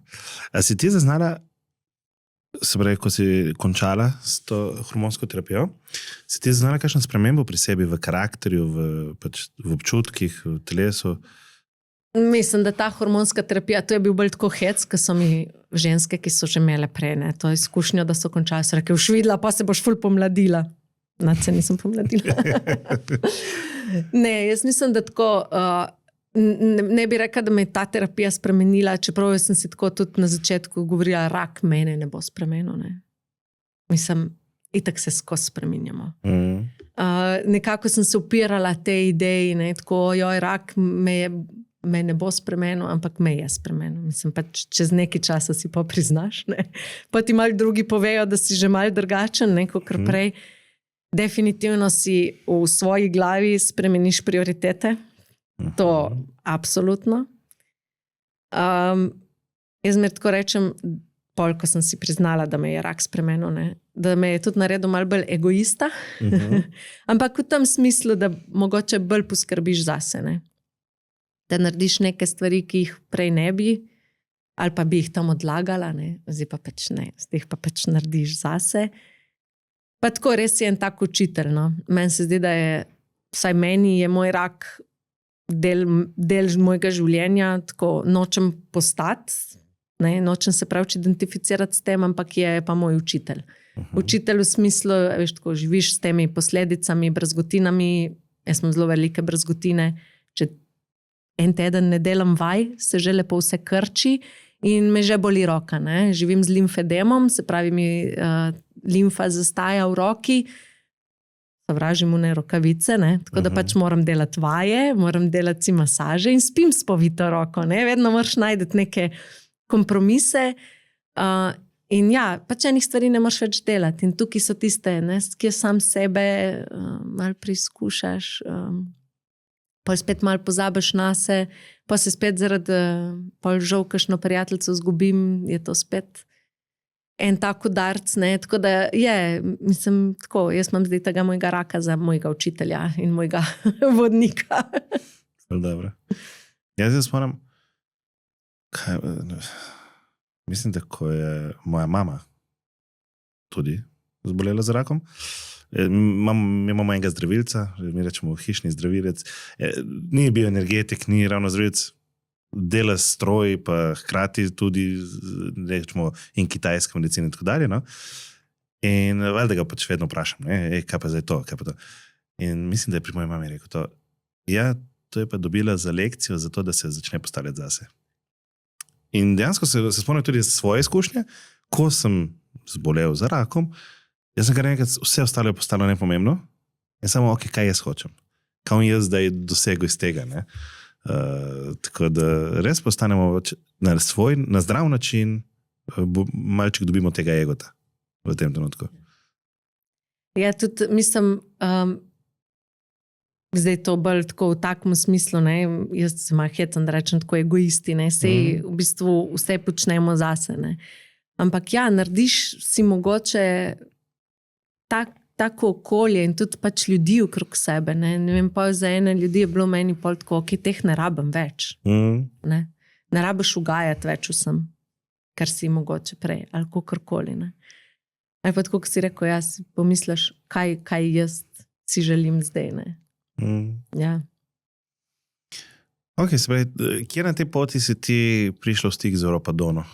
A si ti zaznala, se pravi, ko si končala s to hormonsko terapijo, si ti zaznala kakšno spremembo pri sebi, v karakterju, v občutkih, v telesu? Mislim, da ta hormonska terapija, to je bil bolj tako hec, ko so mi ženske, ki so že imele prej, ne, to izkušnjo, da so končali, so rekli, videla, pa se boš ful pomladila. Se nisem pomladila. Ne, jaz mislim, da tako, ne bi rekla, da me je ta terapija spremenila, čeprav sem si tako tudi na začetku govorila, rak mene ne bo spremenil. Ne. Mislim, itak se skozi spreminjamo. Nekako sem se upirala te ideji, ne, tako, joj, rak me ne bo spremenil, ampak me je spremenil. Mislim, pač čez nekaj časa si pa priznaš. Ne. Pa ti malo drugi povejo, da si že malo drugačen, ne, kot prej. Definitivno si v svoji glavi spremeniš prioritete. To absolutno. Jaz mi tako rečem, pol, ko sem si priznala, da me je rak spremenil, ne, da me je tudi naredil malo bolj egoista. Ampak v tem smislu, da mogoče bolj poskrbiš zase. Ne. Da narediš neke stvari, ki jih prej ne bi, ali pa bi jih tam odlagala, ne. Zdaj pa pač ne, zdaj jih pa pač narediš zase. Pa tako res je en tak učitelj. No. Meni se zdi, da je, vsaj meni je moj rak del mojega življenja, tako nočem postati, ne, nočem se pravč identificirati s tem, ampak je pa moj učitelj. Učitelj v smislu, veš, tako živiš s temi posledicami, brazgotinami, jaz sem zelo velike brazgotine, če en teden ne delam vaj, se že lepo vse krči in me že boli roka. Ne. Živim z limfedemom, se pravi mi limfa zastaja v roki, sovražim une rokavice, ne? Tako da pač moram delati vaje, moram delati si masaže in spim s povito roko. Ne? Vedno moraš najti neke kompromise in ja, pač enih stvari ne moraš več delati. In tukaj so tiste, ne? Kjer sam sebe malo preizkušaš, pol spet malo pozabiš nase, pa se spet zaradi pol žal kakšno prijateljco zgubim, je to spet en tak udarc, ne, tako da je, mislim, tako, jaz imam zdaj tega mojega raka za mojega učitelja in mojega vodnika. Dobro. Jaz moram, mislim, da ko je moja mama tudi zbolela za rakom, imamo enega zdravilca, mi rečemo hišni zdravilec, ni bil energetik, ni ravno zdravilec, dela stroj, pa hkrati tudi rečemo in kitajska medicina in tako dalje. No? In valjda ga pač vedno vprašam, kaj pa zdaj to, kaj pa to. In mislim, da je pri moji mami rekel to. Ja, to je pa dobila za lekcijo, za to, da se začne postavljati zase. In dejansko se spomnim tudi svoje izkušnje, ko sem zbolel za rakom, jaz sem kar nekaj, vse ostalo je postalo nepomembno, in samo, ok, kaj jaz hočem. Kaj jaz zdaj dosegel iz tega, ne? Tako da res postanemo na zdrav način, malček dobimo tega egota v tem trenutku. Ja, tudi mislim, zdaj to bolj tako v takem smislu, ne, jaz se malo hecam, da rečem tako egoisti, ne, sej v bistvu vse počnemo zase, ne. Ampak ja, narediš si mogoče tako okolje in tudi pač ljudi okrog sebe. Ne vem, pa za ene ljudi je bilo meni pol tako, ok, teh ne rabim več. Ne rabiš ugajati več vsem, kar si mogoče prej, ali kakorkoli. Ali pa tako, ko si rekel, jaz pomisliš, kaj jaz si želim zdaj. Ne? Ja. Ok, se pravi, kje na tej poti si ti prišla v stik z Europadono?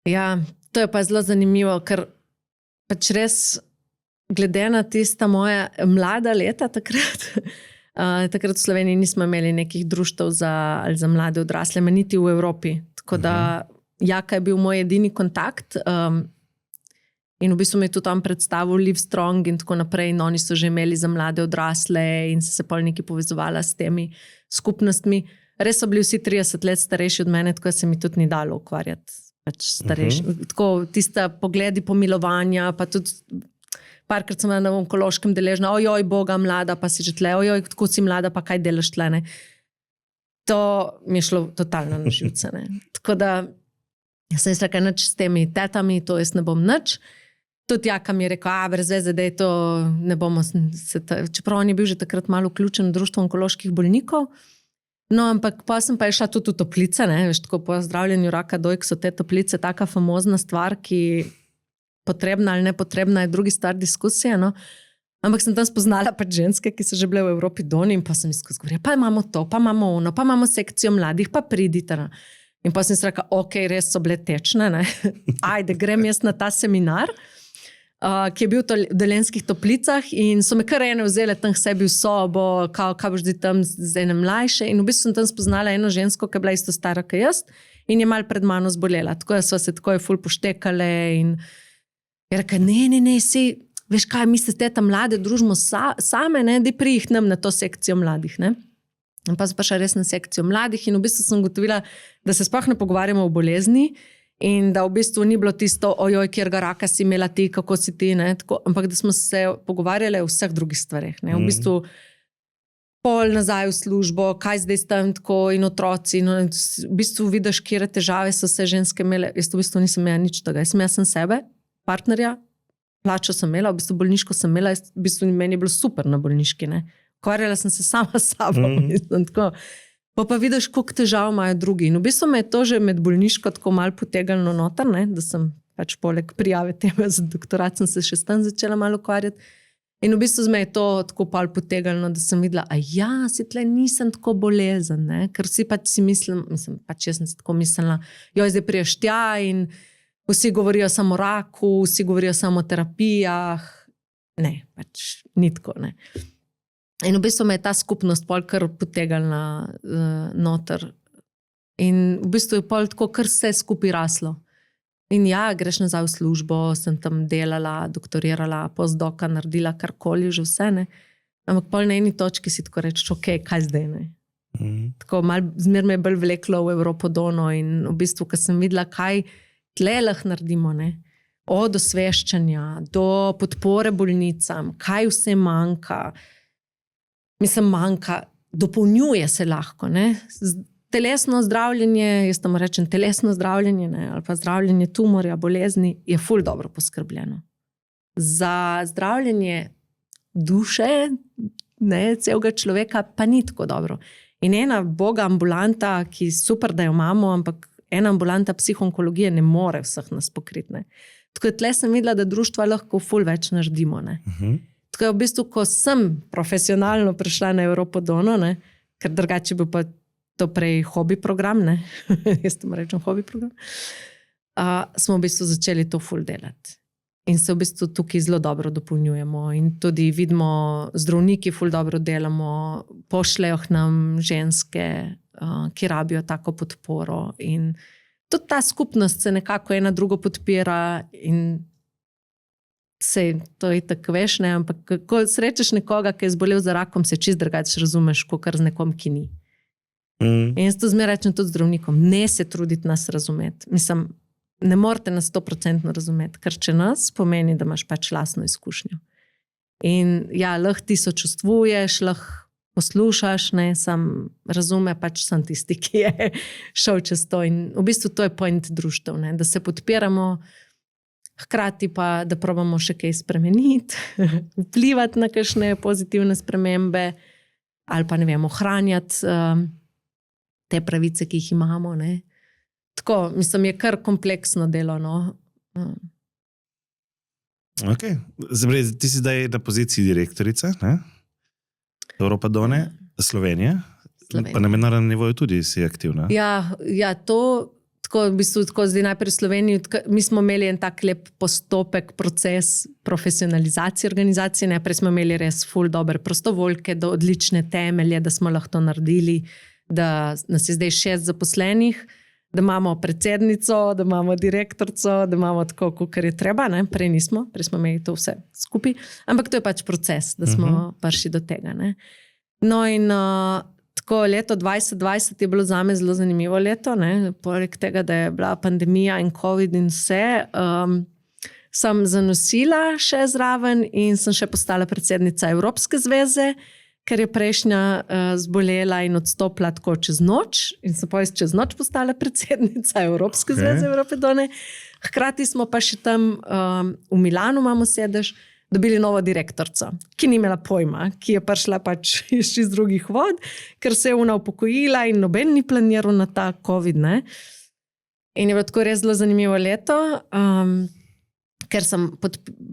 Ja, to je pa zelo zanimivo, ker pač res glede na tista moja mlada leta takrat v Sloveniji nismo imeli nekih društev ali za mlade odrasle, niti v Evropi. Tako da Jaka je bil moj edini kontakt In v bistvu mi je tudi tam predstavil Live Strong in tako naprej. In oni so že imeli za mlade odrasle in so se pol nekaj povezovala s temi skupnostmi. Res so bili vsi 30 let starejši od mene, tako da se mi tudi ni dalo ukvarjati. Pač starejši. Tako tiste pogledi pomilovanja, pa tudi parkrat sem na onkološkem deležna, ojoj, boga, mlada, pa si že tle, ojoj, tako si mlada, pa kaj delaš tle, ne. To mi je šlo totalno na živce, ne. Tako da sem se rekla, nič s temi tetami, to jaz ne bom nič. Tudi Jaka mi je rekel, brez veze, da je to, ne bomo čeprav on je bil že takrat malo vključen v društvo onkoloških bolnikov. No, ampak pa sem pa šla tudi v toplice, ne, veš, tako po zdravljenju raka dojk so te toplice taka famozna stvar, ki potrebna ali nepotrebna je drugi stvar diskusije, no. Ampak sem tam spoznala pač ženske, ki so že bile v Evropi doni in pa sem skozi govorila, pa imamo to, pa imamo ono, pa imamo sekcijo mladih, pa pridite, no. In pa sem se rekla, ok, res so bile tečne, ne. Ajde, grem jaz na ta seminar, ki je bil v Dolenjskih toplicah in so me kar ene vzele tam k sebi v sobo, kaj boš zdaj tam z ene mlajše. In v bistvu sem tam spoznala eno žensko, ki je bila isto stara kot jaz in je malo pred mano zbolela. Tako da sva se tako ful poštekale in je rekla, ne, veš kaj, mi se teta mlade družimo same, ne, da prihnem na to sekcijo mladih, ne. In pa sem pa šla res na sekcijo mladih in v bistvu sem ugotovila, da se sploh ne pogovarjamo o bolezni in da v bistvu ni bilo tisto, ojoj, kjerga raka si imela ti, kako si ti, ne, tako, ampak da smo se pogovarjali o vseh drugih stvareh, ne, v bistvu pol nazaj v službo, kaj zdaj tam tako in otroci, no, in v bistvu vidiš, kjere težave so se ženske imele, jaz v bistvu nisem imela nič tega, jaz sem sebe, partnerja, plačo sem imela, v bistvu bolniško sem imela, v bistvu meni je bilo super na bolniški, ne, ukvarjala sem se sama s sabo, mislim, tako. Pa vidiš, koliko težav imajo drugi. In v bistvu me je to že med bolniško tako malo potegnilo noter, ne? Da sem pač poleg prijave teme za doktorat sem se še s tem začela malo ukvarjati. In v bistvu me je to tako malo potegnilo, da sem videla, si tle nisem tako bolezen, ne? Ker vsi pač si mislim, pač jaz sem si tako mislila, zdaj priješ tja in vsi govorijo samo o raku, vsi govorijo samo o terapijah. Ne, pač ni tako, ne. In v bistvu me je ta skupnost pol kar potegnila noter. In v bistvu je pol tako kar vse skupaj raslo. In greš nazaj v službo, sem tam delala, doktorirala, postdoka, naredila karkoli, že vse, ne. Ampak pol na eni točki si tako rečeš, ok, kaj zdaj, ne. Tako malo zmer me je bolj vleklo v Evropodono in v bistvu, ko sem videla, kaj tle lahko naredimo, ne. Od osveščanja do podpore bolnicam, kaj vse manjka. Mislim, manjka, dopolnjuje se lahko, ne. Telesno zdravljenje, jaz tam rečem telesno zdravljenje, ne, ali pa zdravljenje tumorja, bolezni, je ful dobro poskrbljeno. Za zdravljenje duše, ne, celega človeka, pa ni tako dobro. In ena boga ambulanta, ki super, da jo imamo, ampak ena ambulanta psihonkologije ne more vseh nas pokriti, ne. Tako da tle sem videla, da društva lahko ful več naredimo, ne. Tako je v bistvu, ko sem profesionalno prišla na Evropodono, ne, ker drugače bi pa to prej hobi program, ne, jaz tam rečem hobi program, smo v bistvu začeli to ful delati. In se v bistvu tukaj zelo dobro dopolnjujemo in tudi vidimo, zdravniki ful dobro delamo, pošljejo nam ženske, ki rabijo tako podporo in tudi ta skupnost se nekako ena drugo podpira in sej, to je tako veš, ne, ampak ko srečeš nekoga, ki je zbolel za rakom, se čist drugače razumeš, kakor z nekom, ki ni. In jaz to zmeraj rečem tudi zdravnikom, ne se truditi nas razumeti. Mislim, ne morate nas 100% razumeti, ker če nas, pomeni, da imaš pač lastno izkušnjo. In lahko ti sočustvuješ, lahko poslušaš, ne, sam razume pač sem tisti, ki je šel čez to. In v bistvu to je point društev, ne, da se podpiramo, hkrati pa, da probamo še kaj spremeniti, vplivati na kakšne pozitivne spremembe ali pa, ne vem, ohranjati te pravice, ki jih imamo, ne. Tako, mislim, je kar kompleksno delo, no. Ok. Zdaj, ti si zdaj na poziciji direktorice, ne? Evropodone, Slovenije. Pa na mednarodnem nivoju tudi si aktivna. To tako, v bistvu, tako zdaj najprej v Sloveniji, mi smo imeli en tak lep postopek, proces profesionalizacije organizacije, najprej smo imeli res ful dobre prostovoljke, odlične temelje, da smo lahko to naredili, da nas je zdaj 6 zaposlenih, da imamo predsednico, da imamo direktorico, da imamo tako, kot je treba. Ne? Prej smo imeli to vse skupaj. Ampak to je pač proces, da smo prišli do tega. Ne? No in tako leto 2020 je bilo zame zelo zanimivo leto. Ne? Poleg tega, da je bila pandemija in COVID in vse, sem zanosila še zraven in sem še postala predsednica Evropske zveze, ker je prejšnja zbolela in odstopila tako čez noč in sem pa čez noč postala predsednica Evropske zveze Evrope Done. Hkrati smo pa še tam v Milanu imamo sedež, dobili novo direktorico, ki ni imela pojma, ki je prišla pač iz drugih vod, ker se je ona upokojila in noben ni planiral na ta COVID. Ne? In je bilo tako res zelo zanimivo leto, ker sem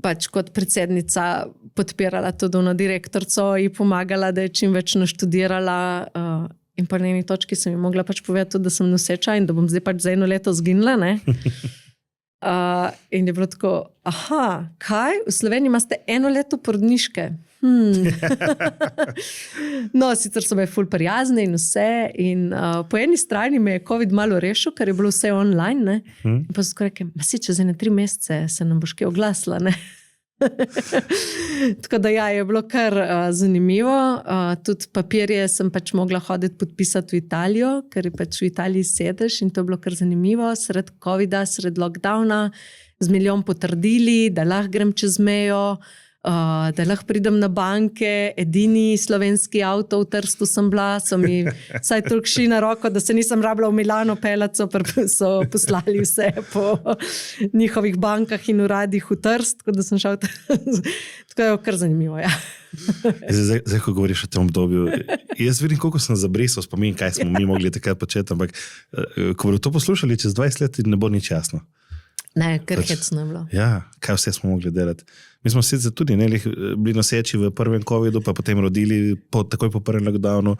pač kot predsednica podpirala tudi ono direktorico in pomagala, da je čim več naštudirala in po eni točki sem ji mogla pač povedati tudi, da sem noseča in da bom zdaj pač za 1 leto zginila. Ne? In je bilo tako, kaj? V Sloveniji imate 1 leto porodniške. No, sicer so me ful prijazne in vse in po eni strani me je COVID malo rešil, ker je bilo vse online, ne? In pa so rekel, čez 3 mesece se nam boš kaj oglasila, ne? Tako da ja, je bilo kar zanimivo. Tudi papirje sem pač mogla hoditi podpisati v Italijo, ker je pač v Italiji sedež in to je bilo kar zanimivo. Sred COVID-a, sred lockdowna, z milijon potrdili, da lahko grem čez mejo, da lahko pridem na banke, edini slovenski avto v Trstu sem bila, so mi vsaj toliko šli na roko, da se nisem rabila v Milano pelati, so poslali vse po njihovih bankah in uradih v Trst, tako da sem šel tako je kar zanimivo, ja. Zdaj, ko govoriš o tem obdobju, jaz vidim, koliko sem zabrisal spomin, kaj smo mi mogli takrat početi, ampak ko bodo to poslušali čez 20 let, ne bo nič jasno. Ne, ker hecno je bilo. Ja, kaj vse smo mogli delati. Mi smo sicer tudi bili noseči v prvem COVID-u, pa potem rodili takoj po prvem lockdownu.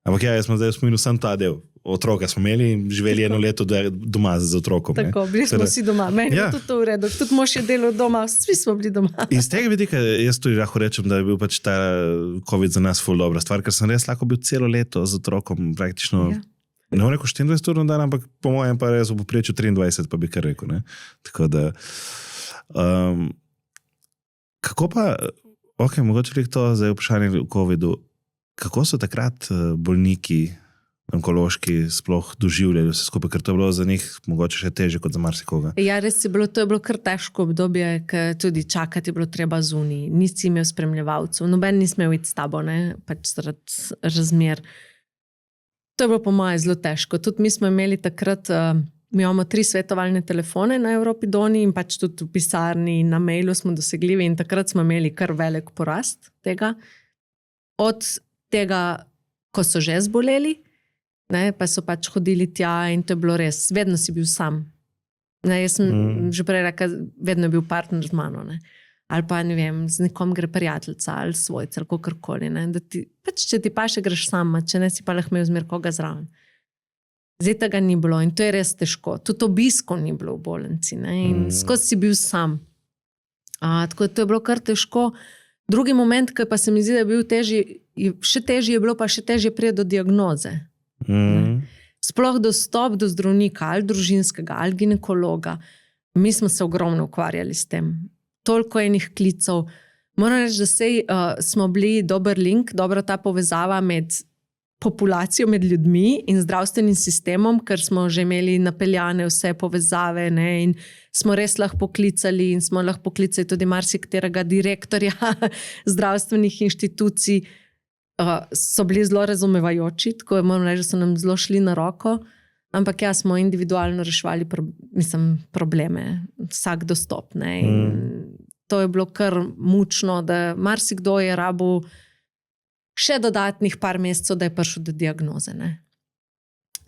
Ampak ja, jaz smo zdaj spominil sam ta del. Otroka smo imeli in živeli 1 leto doma z otrokom. Tako, bili smo vsi doma. Meni je tudi to v redu. Tudi mož je delal doma, vsi smo bili doma. Iz tega vidika jaz tudi lahko rečem, da je bil pač ta COVID za nas ful dobra stvar, ker sem res lahko bil celo leto z otrokom praktično. Ja. Ne bom rekel 24 ur na dan, ampak po mojem pa res v povprečju 23, pa bi kar rekel. Ne? Tako da, kako pa, mogoče li to zdaj vprašanje v COVID-u, kako so takrat bolniki onkološki sploh doživljali vse skupaj, ker to je bilo za njih mogoče še teže kot za marsikoga? Ja, res je bilo, to je bilo kar težko obdobje, ker tudi čakati je bilo treba zunaj. Nisi imel spremljevalcev, noben ni smel iti s tabo, ne? Pač zaradi razmer. To je bilo po moje zelo težko. Tudi mi smo imeli takrat, mi imamo 3 svetovalne telefone na Evropi Doni in pač tudi v pisarni in na mailu smo dosegljivi in takrat smo imeli kar velik porast tega. Od tega, ko so že zboleli, ne, pa so pač hodili tja in to je bilo res. Vedno si bil sam. Ne, jaz sem že prej rekel, vedno je bil partner z mano. Ne. Ali pa ne vem, z nekom gre prijateljca ali svojca ali kakorkoli. Pač, če ti pa še greš sama, če ne si pa lahko imel zmer koga zraven. Zdaj tega ni bilo in to je res težko. Tudi obisko ni bilo v bolnici. Ne? In skozi si bil sam. Tako da to je bilo kar težko. Drugi moment, ki pa se mi zdi, da je bil težji, še težje je bilo, pa še težje prije do diagnoze. Sploh dostop do zdravnika ali družinskega ali ginekologa. Mi smo se ogromno ukvarjali s tem. Toliko enih klicev. Moram reči, da smo bili dober link, dobra ta povezava med populacijo, med ljudmi in zdravstvenim sistemom, ker smo že imeli napeljane vse povezave, ne, in smo res lahko poklicali in smo lahko poklicali tudi marsikaterega direktorja zdravstvenih inštitucij. So bili zelo razumevajoči, tako moram reči, da so nam zelo šli na roko. Ampak ja, smo individualno reševali probleme, vsak dostop. Ne? In to je bilo kar mučno, da marsikdo je rabil še dodatnih par mesecev, da je prišel do diagnoze. Ne?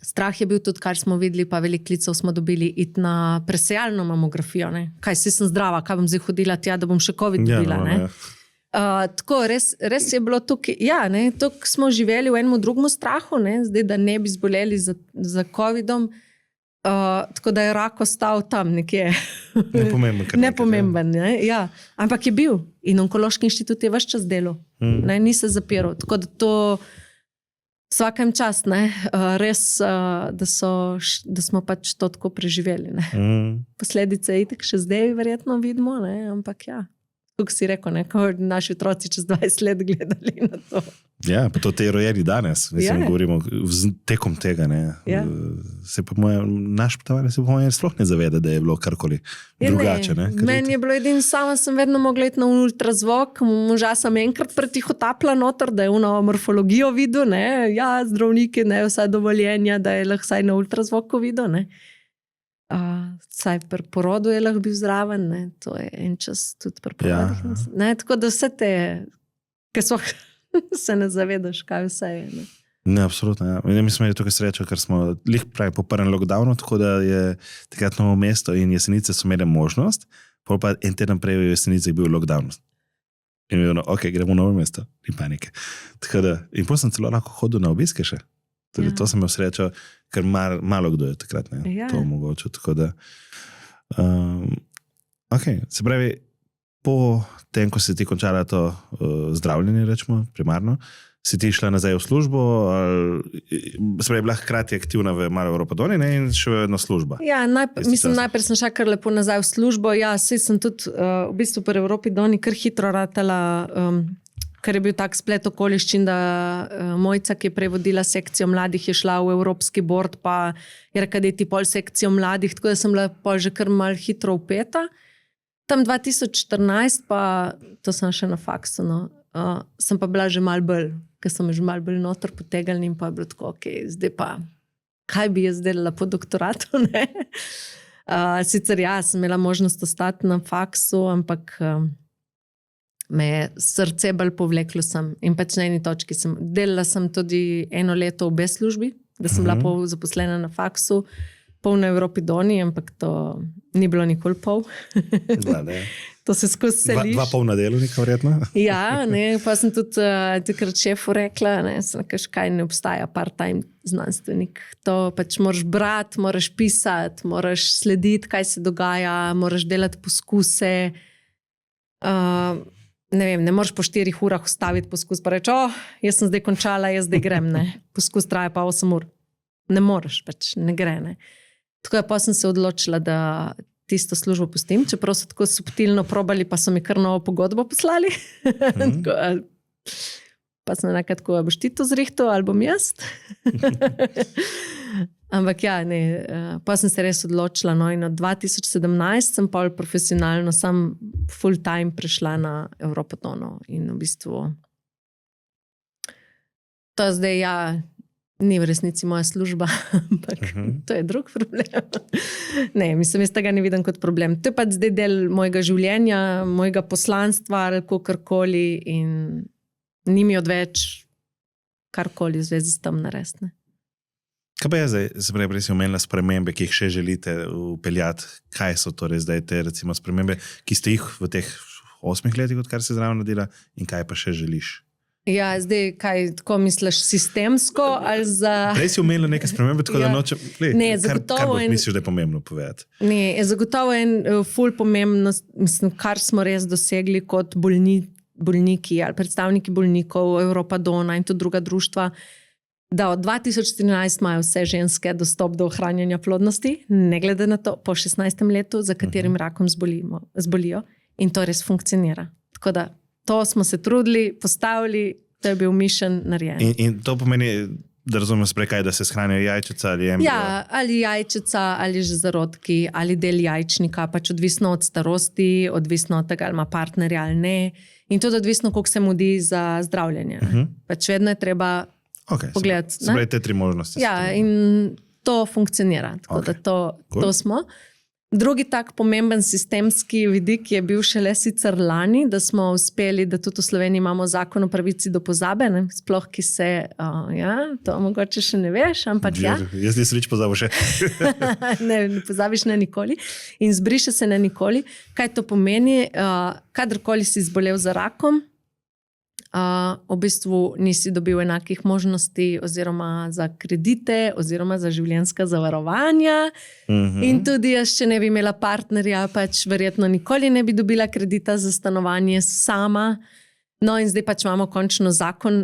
Strah je bil tudi, kar smo videli, pa veliko klicev smo dobili iti na presejalno mamografijo. Ne? Kaj, si sem zdrava, kaj bom zdaj hodila tja, da bom še COVID dobila. Ja, tako, res je bilo tukaj, ja, tukaj smo živeli v enem drugem strahu, ne, zdaj, da ne bi zboleli za COVID-om, tako da je rak ostal tam nekje. Nepomemben, ne, ja. Ampak je bil in Onkološki inštitut je ves čas delal, ni se zapiral, tako da to Vsakem čast, ne? Res, da smo pač to tako preživeli. Ne? Posledice itak še zdaj verjetno vidimo, ne? Ampak ja, kako si rekel, ne? Ko naši otroci čez 20 let gledali na to. Ja, pa to te rojeni danes, mislim, govorimo tekom tega, ne. Se pa naš potovanje se pa sploh ne zaveda, da je bilo karkoli drugače, ne. Meni je bilo edino, sama sem vedno mogla iti na ultrazvok, moža sem enkrat pretihotapla noter, da je morfologijo videl, ne, ja, zdravniki, ne, vsa dovoljenja, da je lahko saj na ultrazvoku videl, ne. Saj pri porodu je lahko bil zraven, ne, to je en čas tudi pri porodu. Ne, tako da vse te, ki so se ne zavedaš, kaj vse je. Ne, ne absolutno. Ja. Mi smo imeli tukaj srečo, ker smo pravi po prvem lockdownu, tako da je takrat Novo mesto in Jesenice so imeli možnost, pol pa en teden prej v Jesenicah bil lockdown. In je bilo, ok, gremo v Novo mesto, ni panike. Tako da, in potem sem celo lahko hodil na obiske še. Tudi to sem imel srečo, ker malo kdo je takrat, ne, to omogočil. Tako da, ok, se pravi, po tem, ko si ti končala to zdravljenje, rečemo, primarno, si ti šla nazaj v službo, se pravi, bila hkrati aktivna v malo Evropadoni, ne, in še vedno služba. Ja, najprej sem šla kar lepo nazaj v službo, ja, saj sem tudi v bistvu pri Evropadoni kar hitro ratala, ker je bil tak splet okoliščin, da Mojca, ki je prevodila sekcijo mladih, je šla v Evropski bord, pa je rekla, da je ti pol sekcijo mladih, tako da sem bila pol že kar malo hitro upeta. Tam 2014, pa to sem še na faksu, no, sem pa bila že malo bolj, ker sem že malo bolj noter potegalni in pa je bilo tako, ok, zdaj pa, kaj bi jaz delala po doktoratu, ne? Sicer ja, sem imela možnost ostati na faksu, ampak me je srce bolj povleklo sem in pač na eni točki sem, delala sem tudi 1 leto v službi, da sem bila pol zaposlena na faksu, pol na Evropadoni, ampak to ni bilo nikoli pol. To se skozi seliš. 2 polna delovnika, verjetno. Ja, ne, pa sem tudi takrat šefu rekla, ne, sem kaj ne obstaja part-time znanstvenik. To pač moraš brati, moraš pisati, moraš slediti, kaj se dogaja, moraš delati poskuse. Ne vem, ne moraš po 4 urah ustaviti poskus, pa reči, jaz sem zdaj končala, jaz zdaj grem, ne. Poskus traja pa 8 ur. Ne moreš, pač ne gre, ne. Tako pa sem se odločila, da tisto službo pustim, čeprav so tako subtilno probali, pa so mi kar novo pogodbo poslali. Pa sem nekaj tako, boš ti to zrihtal, ali bom jaz? Ampak ja, ne, pa sem se res odločila, no, in od 2017 sem pol profesionalno, sam full time prešla na Evropadono in v bistvu to zdaj, ja, ni v resnici moja služba, ampak to je drug problem. Ne, mislim, jaz tega ne vidim kot problem. To je pa zdaj del mojega življenja, mojega poslanstva ali kakorkoli in ni mi odveč karkoli v zvezi s tem narediti. Kaj pa je zdaj, se pravi, si omenila spremembe, ki jih še želite upeljati? Kaj so torej zdaj te recimo spremembe, ki ste jih v teh 8 letih, odkar si zraven naredila, in kaj pa še želiš? Ja, zdaj, kaj tako misliš, sistemsko ali za... Prej si omenila neke spremembe, tako da nočem... Kar misliš, da je pomembno povedati? Ne, je zagotovo en ful pomembno, mislim, kar smo res dosegli kot bolniki ali predstavniki bolnikov, Evropadona in tudi druga društva, da od 2013 imajo vse ženske dostop do ohranjanja plodnosti, ne glede na to, po 16. letu, za katerim rakom zbolijo, in to res funkcionira. Tako da to smo se trudili, postavili, to je bil mišljen narejen. In to pomeni, da razumem sprekaj, da se shranijo jajčica ali embrio? Ja, ali jajčica, ali že zarodki, ali del jajčnika, pač odvisno od starosti, odvisno od tega, ali ima partnerja ali ne. In tudi odvisno, koliko se mudi za zdravljenje. Pač vedno je treba pogledati. Se pravi, te 3 možnosti. Ja, in to funkcionira. Tako da to smo. Drugi tak pomemben sistemski vidik je bil šele sicer lani, da smo uspeli, da tudi v Sloveniji imamo zakon o pravici do pozabe, ne? Sploh ki se, ja, to mogoče še ne veš, ampak ja. Jaz nisem nič pozabil še. Ne pozabiš na nikoli in zbriše se na nikoli. Kaj to pomeni? Kadarkoli si zbolel za rakom, v bistvu nisi dobil enakih možnosti oziroma za kredite oziroma za življenjska zavarovanja in tudi jaz, če ne bi imela partnerja, pač verjetno nikoli ne bi dobila kredita za stanovanje sama No, in zdaj pač imamo končno zakon,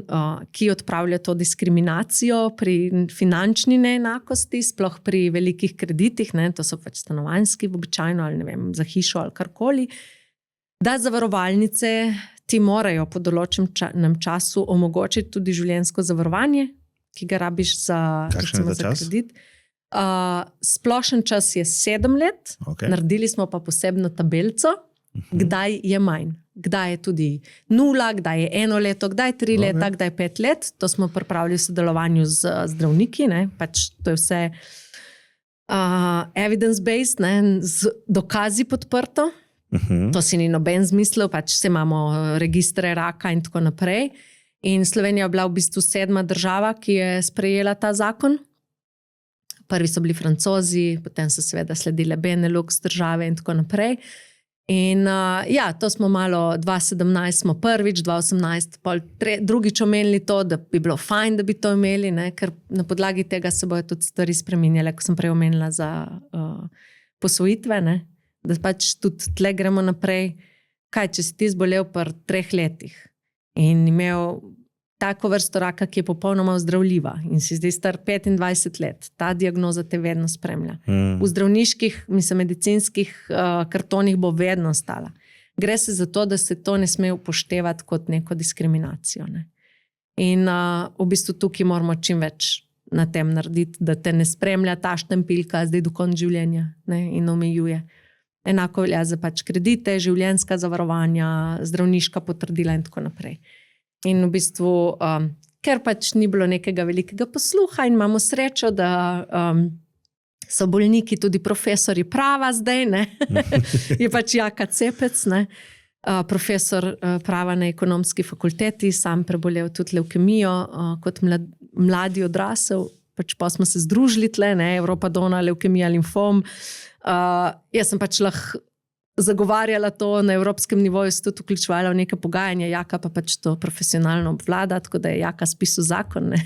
ki odpravlja to diskriminacijo pri finančni neenakosti, sploh pri velikih kreditih, ne, to so pač stanovanjski, običajno, ali ne vem, za hišo ali karkoli, da zavarovalnice ti morajo po določenem času omogočiti tudi življenjsko zavarovanje, ki ga rabiš za kredit. Splošen čas je 7 let, naredili smo pa posebno tabelico, kdaj je manj. Kdaj je tudi 0, kdaj je 1 leto, kdaj je 3 leta, kdaj je 5 let. To smo pripravili v sodelovanju z zdravniki, ne? Pač to je vse evidence-based, ne? Z dokazi podprto. To si ni noben zmislil, pač se imamo registre raka in tako naprej. In Slovenija je bila v bistvu 7. država, ki je sprejela ta zakon. Prvi so bili Francozi, potem so seveda sledile Benelux države in tako naprej. In to smo malo, 2017 smo prvič, 2018 drugič omenili to, da bi bilo fajn, da bi to imeli, ne? Ker na podlagi tega se bojo tudi stvari spreminjale, ko sem prej omenila za posvojitve, ne? Da pač tudi tle gremo naprej. Kaj, če si ti zbolel pri 3 letih in imel tako vrsto raka, ki je popolnoma ozdravljiva in si zdaj star 25 let, ta diagnoza te vedno spremlja. V zdravniških, medicinskih kartonih bo vedno stala. Gre se za to, da se to ne sme upoštevati kot neko diskriminacijo. Ne? In v bistvu tukaj moramo čim več na tem narediti, da te ne spremlja ta štempilka zdaj do konca življenja, ne? In omejuje. Enako velja za pač kredite, življenjska zavarovanja, zdravniška potrdila in tako naprej. In v bistvu, ker pač ni bilo nekega velikega posluha in imamo srečo, da so bolniki tudi profesori prava zdaj, ne? Je pač Jaka Cepec, ne? Profesor prava na ekonomski fakulteti, sam prebolel tudi levkemijo kot mladi odrasel, pač pa smo se združili tle, ne? Evropa Dona, levkemija, limfom. Jaz sem pač lahko zagovarjala to na evropskem nivoju, se tudi vključevala v neke pogajanja, Jaka pa pač to profesionalno obvlada, tako da je Jaka spisal zakon. Ne?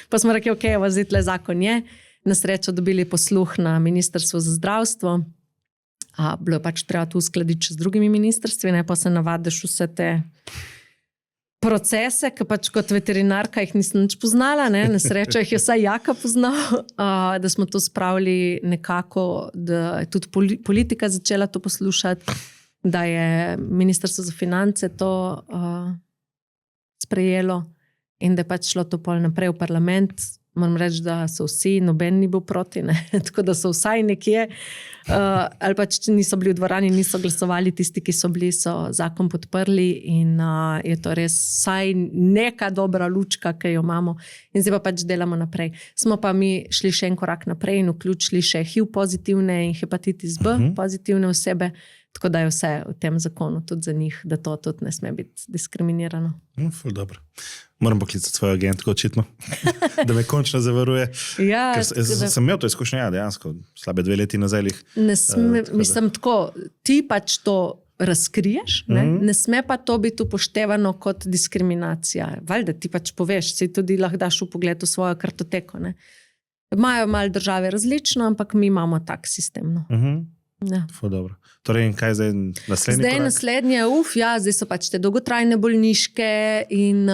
Pa smo rekli, ok, zdaj tle zakon je. Na srečo dobili posluh na Ministrstvo za zdravstvo. Bilo je pač treba to uskladiti z drugimi ministrstvi, ne? Pa se navadiš vse te procese, ki pač kot veterinarka jih nisem nič poznala, ne? Na srečo jih je vsaj Jaka poznal, da smo to spravili nekako, da je tudi politika začela to poslušati, da je Ministrstvo za finance to sprejelo in da je pač šlo to pol naprej v parlament. Moram reči, da so vsi, noben ni bil proti, ne? Tako da so vsaj nekje, ali pač niso bili v dvorani, niso glasovali, tisti, ki so bili, so zakon podprli in je to res vsaj neka dobra lučka, ki jo imamo in zdaj pa pač delamo naprej. Smo pa mi šli še en korak naprej in vključili še HIV pozitivne in hepatitis B pozitivne osebe, tako da je vse v tem zakonu tudi za njih, da to tudi ne sme biti diskriminirano. Ful dobro. Moram poklicati svojo agentko očitno, da me končno zavaruje. Ja, sem imel to izkušnjo, dejansko, slabe 2 leti nazaj. Mislim tako, ti pač to razkriješ, ne sme pa to biti upoštevano kot diskriminacija. Valjda ti pač poveš, si tudi lahko daš v pogled v svojo kartoteko. Ne? Imajo malo države različno, ampak mi imamo tak sistem. No. Ja. Dobro. Torej, in kaj zdaj naslednji korak? Naslednje, zdaj so pač te dolgotrajne bolniške in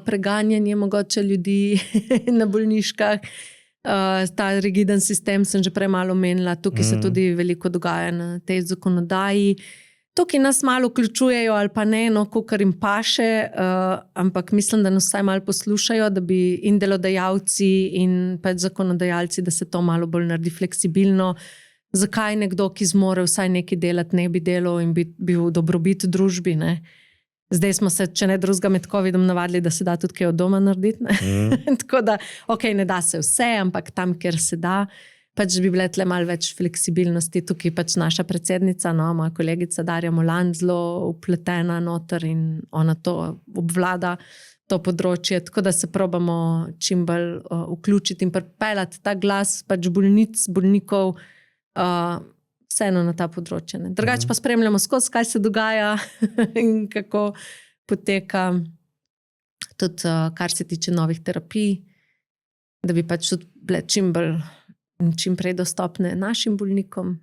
preganjanje mogoče ljudi na bolniškah. Ta rigiden sistem sem že prej malo omenila, tukaj se tudi veliko dogaja na tej zakonodaji. Tukaj nas malo vključujejo ali pa ne, no, kakor jim paše, ampak mislim, da nas vsaj malo poslušajo, da bi in delodajalci in pač zakonodajalci, da se to malo bolj naredi fleksibilno. Zakaj nekdo, ki zmore vsaj nekaj delati, ne bi delal in bi bil dobrobit v družbi, ne? Zdaj smo se, če ne drugega med COVID-om navadili, da se da tudi kaj od doma narediti, ne? Tako da, ok, ne da se vse, ampak tam, kjer se da, pač bi bile tle malo več fleksibilnosti. Tukaj pač naša predsednica, no, moja kolegica Darja Molan, zelo upletena noter in ona to obvlada, to področje, tako da se probamo čim bolj vključiti in pripeljati ta glas pač bolnic, bolnikov, vseeno na ta področje. Drugače pa spremljamo skozi, kaj se dogaja in kako poteka, tudi kar se tiče novih terapij, da bi pač tudi bile čim prej dostopne našim bolnikom.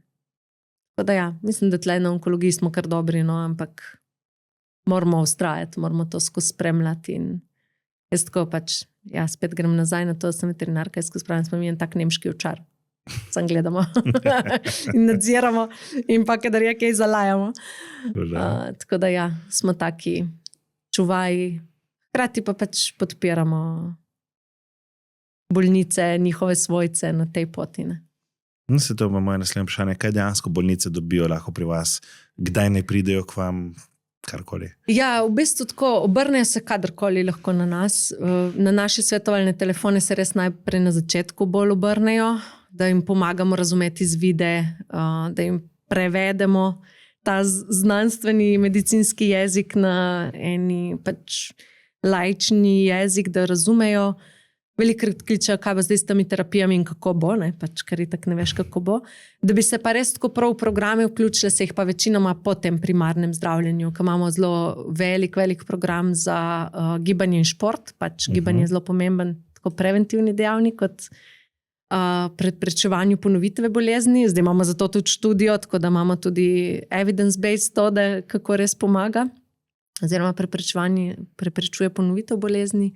Tako da mislim, da tle na onkologiji smo kar dobri, no, ampak moramo vztrajati, moramo to skozi spremljati. In jaz tako pač, ja, spet grem nazaj na to, da sem veterinarka, jaz skozi spremljam, smo mi en tak nemški očar. Sam gledamo in nadziramo in pa kadar je kaj zalajamo. Tako da ja, smo taki čuvaji, hkrati pa pač podpiramo bolnice, njihove svojce na tej poti. No, se to ima moje naslednje vprašanje. Kaj dejansko bolnice dobijo lahko pri vas? Kdaj ne pridejo k vam? Karkoli. Ja, v bistvu tako obrnejo se kadarkoli lahko na nas. Na naše svetovalne telefone se res najprej na začetku bolj obrnejo, da jim pomagamo razumeti izvide, da jim prevedemo ta znanstveni medicinski jezik na eni pač laični jezik, da razumejo. Velikokrat kličejo, kaj bo zdaj s temi terapijami in kako bo, ne? Pač, ker itak ne veš, kako bo. Da bi se pa res tako prav v programe vključile, se jih pa večinoma po tem primarnem zdravljenju, ker imamo zelo velik program za gibanje in šport. Pač gibanje je zelo pomemben, tako preventivni dejavnik kot pred preprečevanju ponovitve bolezni. Zdaj imamo zato tudi študijo, tako da imamo tudi evidence-based to, da kako res pomaga, oziroma preprečuje ponovitev bolezni.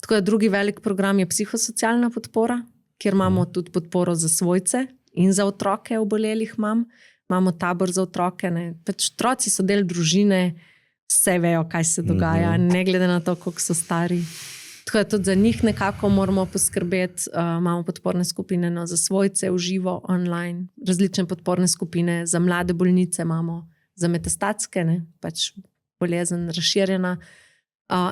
Tako da drugi velik program je psihosocialna podpora, kjer imamo tudi podporo za svojce in za otroke obolelih mam. Imamo tabor za otroke. Pač otroci so del družine, vse vejo, kaj se dogaja, ne glede na to, koliko so stari. Tako da tudi za njih nekako moramo poskrbeti. Imamo podporne skupine za svojce v živo, online, različne podporne skupine za mlade bolnice imamo, za metastatske, pač bolezen razširjena.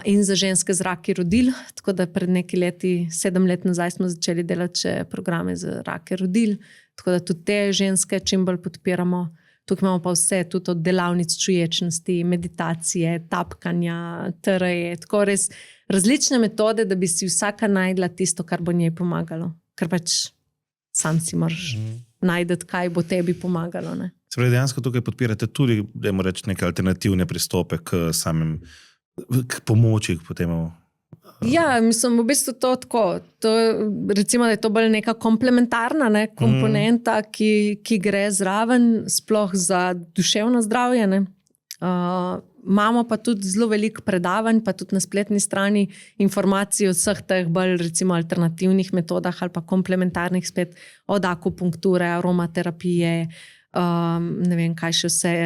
In za ženske z raki rodil, tako da pred nekaj leti, 7 let nazaj smo začeli delati še programe za rake rodil, tako da tudi te ženske čim bolj podpiramo. Tukaj imamo pa vse, tudi od delavnic čuječnosti, meditacije, tapkanja, TRE, tako res različne metode, da bi si vsaka najdla tisto, kar bo njej pomagalo. Ker pač sam si moraš najdeti, kaj bo tebi pomagalo. Ne? Se pravi, dejansko tukaj podpirate tudi, dajmo reči, neke alternativne pristope k samim k pomoči potem. Ja, mislim, v bistvu to tako. Recimo, da je to bolj neka komplementarna komponenta, ki gre zraven, sploh za duševno zdravje. Imamo pa tudi zelo veliko predavanj, pa tudi na spletni strani informacij o vseh teh bolj recimo alternativnih metodah ali pa komplementarnih spet, od akupunkture, aromaterapije, ne vem kaj še vse,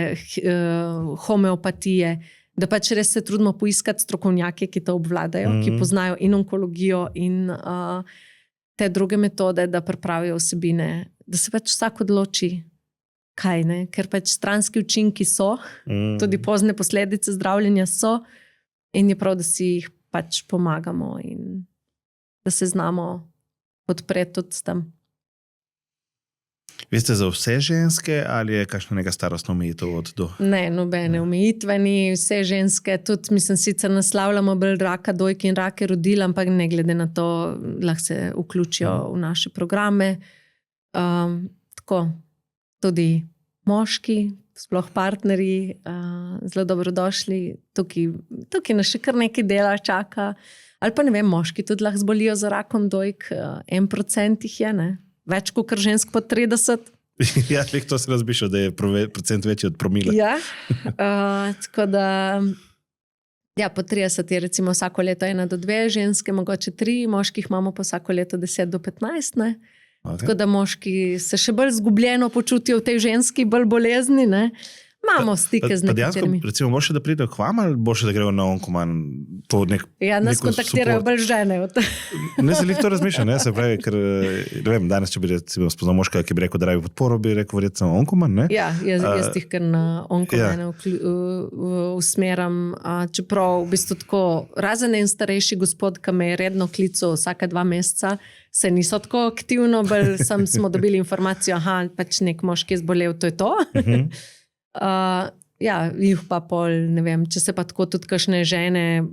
homeopatije. Da pač res se trudimo poiskati strokovnjake, ki to obvladajo, ki poznajo in onkologijo in te druge metode, da pripravijo vsebine, da se pač vsak odloči, kaj ne, ker pač stranski učinki so, tudi pozne posledice zdravljenja so in je prav, da si jih pač pomagamo in da se znamo podpreti tudi s tem. Veste za vse ženske ali je kakšna neka starostna omejitev od do? Ne, nobene omejitve ni, vse ženske, tudi mislim, sicer naslavljamo bolj raka dojke in rake rodil, ampak ne glede na to, lahko se vključijo v naše programe. Tako, tudi moški, sploh partnerji, zelo dobrodošli. Tukaj nas še kar nekaj dela čaka. Ali pa ne vem, moški tudi lahko zbolijo za rakom dojk, 1% jih je, ne? Več kot žensk po 30. Ja, to se razbišal, da je procent večji od promila. Ja, tako da ja, po 30 je recimo vsako leto 1 do 2 ženske, mogoče 3, moških imamo pa vsako leto 10 do 15. Ne? Okay. Tako da moški se še bolj zgubljeno počutijo v tej ženski bolj bolezni, ne? Imamo stike z nekaterimi. Recimo, boš da pridejo k vam ali boš da grejo na onkoman? Ja, nas kontaktirajo bolj žene. Ne se lih to razmišlja, ne? Se pravi, ker ne vem, danes, če bi recimo spoznal moška, ki bi rekel, da rabi podporo, bi rekel verjetno onkoman, ne? Ja, jaz tih kar na onkomane usmeram, čeprav v bistvu tako, razen en starejši gospod, ki me je redno klical vsaka 2 meseca, se niso tako aktivno, bolj smo dobili informacijo, pač nek moški je zbolel, to je to. Ja, jih pa pol, ne vem, če se pa tako tudi kakšne žene,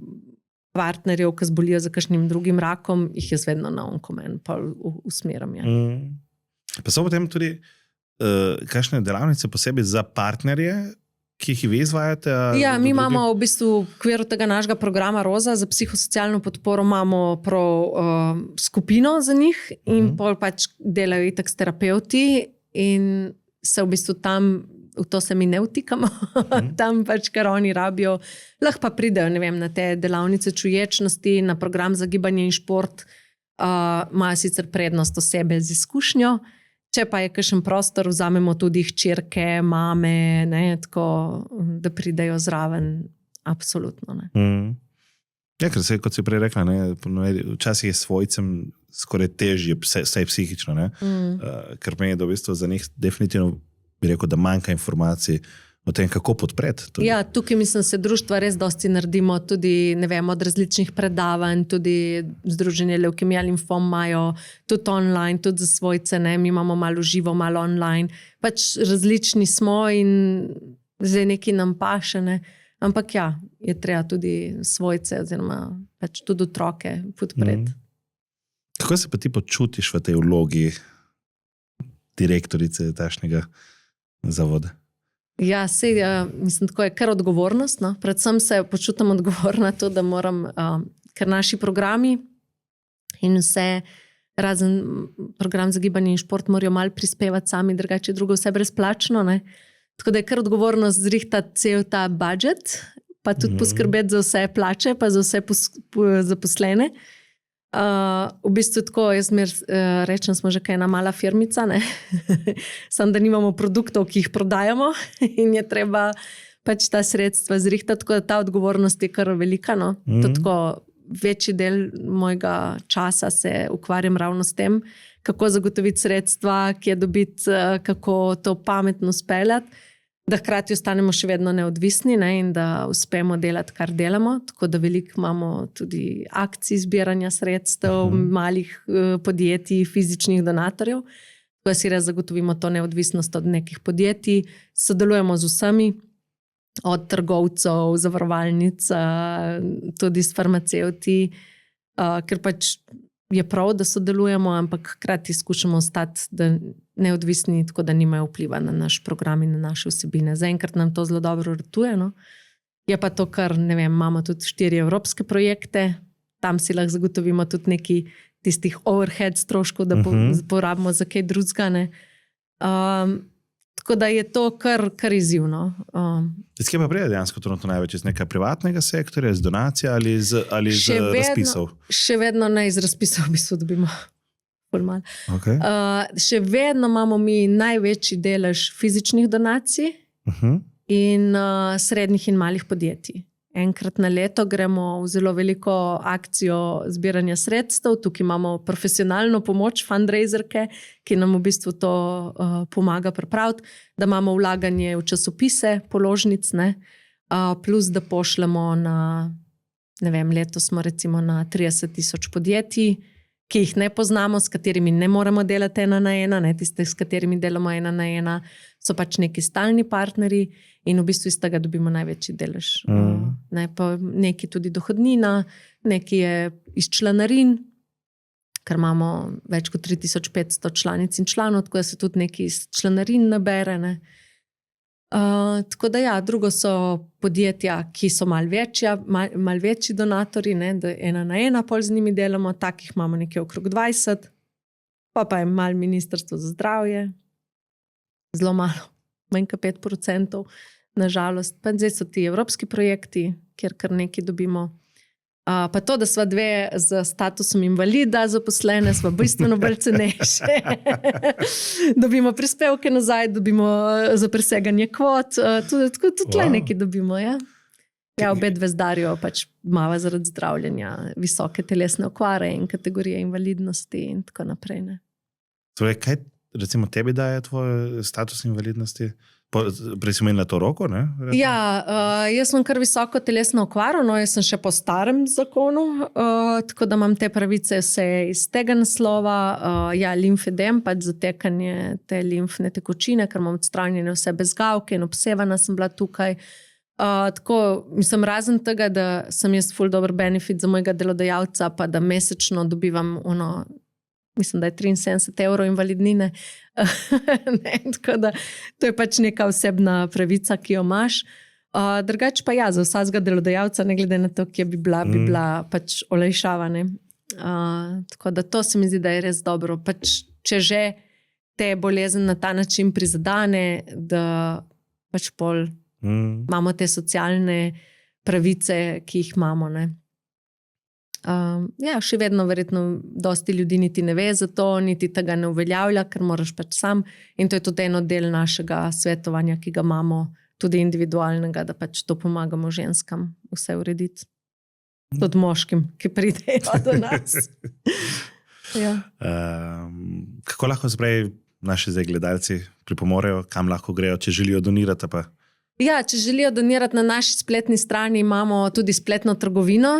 partnerjev, ki zbolijo za kakšnim drugim rakom, jih jaz vedno na onkomen pol usmeram. Ja. Pa so potem tudi kakšne delavnice posebej za partnerje, ki jih vi izvajate? Ja, mi imamo v bistvu v okviru tega našega programa Roza za psihosocialno podporo imamo prav skupino za njih in pol pač delajo itak s terapeuti in se v bistvu tam v to se mi ne vtikamo, tam pač, kar oni rabijo. Lahko pa pridejo, ne vem, na te delavnice čuječnosti, na program za gibanje in šport, imajo sicer prednost osebe z izkušnjo, če pa je kakšen prostor, vzamemo tudi hčerke, mame, ne, tako, da pridejo zraven, absolutno. Ne. Ja, ker se, kot si prej rekla, ne, včasih je svojcem skoraj težje, vsaj psihično, ne, ker meni je v bistvu za njih definitivno bi rekel, da manjka informacij o tem, kako podpreti. Ja, tukaj mislim, se društva res dosti naredimo, tudi, ne vem, od različnih predavanj, tudi Združenje Levkemija Limfom imajo, tudi online, tudi za svojce, ne, mi imamo malo živo, malo online, pač različni smo in zdaj neki nam paše, ne, ampak ja, je treba tudi svojce oziroma pač tudi otroke podpreti. Kako se pa ti počutiš v tej vlogi direktorice takšnega zavoda? Ja, mislim, tako je kar odgovornost. No? Predvsem se počutim odgovorna to, da moram, ker naši programi in vse, razen program za gibanje in šport, morajo malo prispevati sami, drugače drugo vse brezplačno. Ne? Tako da je kar odgovornost zrihtati cel ta budžet, pa tudi poskrbeti za vse plače, pa za vse zaposlene. V bistvu tako, jaz rečem, smo že kaj ena mala firmica, ne? Samo da nimamo produktov, ki jih prodajamo in je treba pač ta sredstva zrihtati, tako da ta odgovornost je kar velika. No? Tako, večji del mojega časa se ukvarjam ravno s tem, kako zagotoviti sredstva, kje dobiti, kako to pametno speljati, da hkrati ostanemo še vedno neodvisni, ne, in da uspemo delati, kar delamo. Tako da veliko imamo tudi akcij zbiranja sredstev, malih podjetij, fizičnih donatorjev. Tako da si res zagotovimo to neodvisnost od nekih podjetij. Sodelujemo z vsemi, od trgovcev, zavarovalnic, tudi s farmacevti, ker pač je prav, da sodelujemo, ampak hkrati skušamo ostati neodvisni, tako da nimajo vpliva na naš program in na naše vsebine. Zaenkrat nam to zelo dobro ratuje. No? Je pa to, kar, ne vem, imamo tudi 4 evropske projekte, tam si lahko zagotovimo tudi neki tistih overhead stroškov, da porabimo za kaj drugega. Tako da je to kar izzivno. Skje pa prije dejansko trenutno največ iz nekaj privatnega sektorja, iz donacije ali iz razpisov? Še vedno ne iz razpisov, v bistvu dobimo bolj malo. Okay. Še vedno imamo mi največji delež fizičnih donacij in srednjih in malih podjetij. Enkrat na leto gremo v zelo veliko akcijo zbiranja sredstev. Tukaj imamo profesionalno pomoč, fundraiserke, ki nam v bistvu to pomaga pripraviti, da imamo vlaganje v časopise, položnic, ne? Plus da pošljemo na, ne vem, letos smo recimo na 30,000 podjetij, ki jih ne poznamo, s katerimi ne moremo delati 1 na 1, ne, tiste, s katerimi delamo 1 na 1, so pač neki stalni partnerji in v bistvu iz tega dobimo največji delež. Ne, pa neki tudi dohodnina, neki je iz članarin, ker imamo več kot 3500 članic in članov, tako da se tudi neki iz članarin nabere. Ne. Tako da ja, drugo so podjetja, ki so malo večji donatori, ne, da 1 na 1 pol z njimi delamo, takih imamo nekje okrog 20, pa je malo Ministrstvo za zdravje, zelo malo, manj kot 5%, nažalost. Pa zdaj so ti evropski projekti, kjer kar nekaj dobimo. Pa to, da sva dve z statusom invalida zaposlene, sva bistveno bolj cenejše. Dobimo prispevke nazaj, dobimo za preseganje kvot, tudi tle nekaj dobimo. Ja, obe dve zdarijo pač malo zaradi zdravljenja, visoke telesne okvare in kategorije invalidnosti in tako naprej. Ne. Torej, kaj recimo tebi daje tvoj status invalidnosti? Prej si menila to roko, ne? Ja, jaz sem kar visoko telesno okvaro, no, jaz sem še po starem zakonu, tako da imam te pravice vse iz tega naslova. Ja, limfedem, pač zatekanje te limfne tekočine, ker imam odstranjene vse bezgavke in obsevana sem bila tukaj. Tako, mislim, razen tega, da sem jaz ful dober benefit za mojega delodajalca, pa da mesečno dobivam mislim, da je 73 € invalidnine. Ne, tako da to je pač neka osebna pravica, ki jo imaš. Drugač pa ja, za vsakega delodajalca, ne glede na to, kje bi bila pač olajšava. Tako da to se mi zdi, da je res dobro. Pač, če že te bolezen na ta način prizadane, da pač pol imamo te socialne pravice, ki jih imamo. Ne. Ja, še vedno verjetno dosti ljudi niti ne ve za to, niti tega ne uveljavlja, ker moraš pač sam. In to je tudi eno del našega svetovanja, ki ga imamo, tudi individualnega, da pač to pomagamo ženskam vse urediti. Tudi moškim, ki pridejo do nas. Ja. Kako lahko zdaj naši gledalci pripomorejo, kam lahko grejo, če želijo donirati? Pa? Ja, če želijo donirati, na naši spletni strani imamo tudi spletno trgovino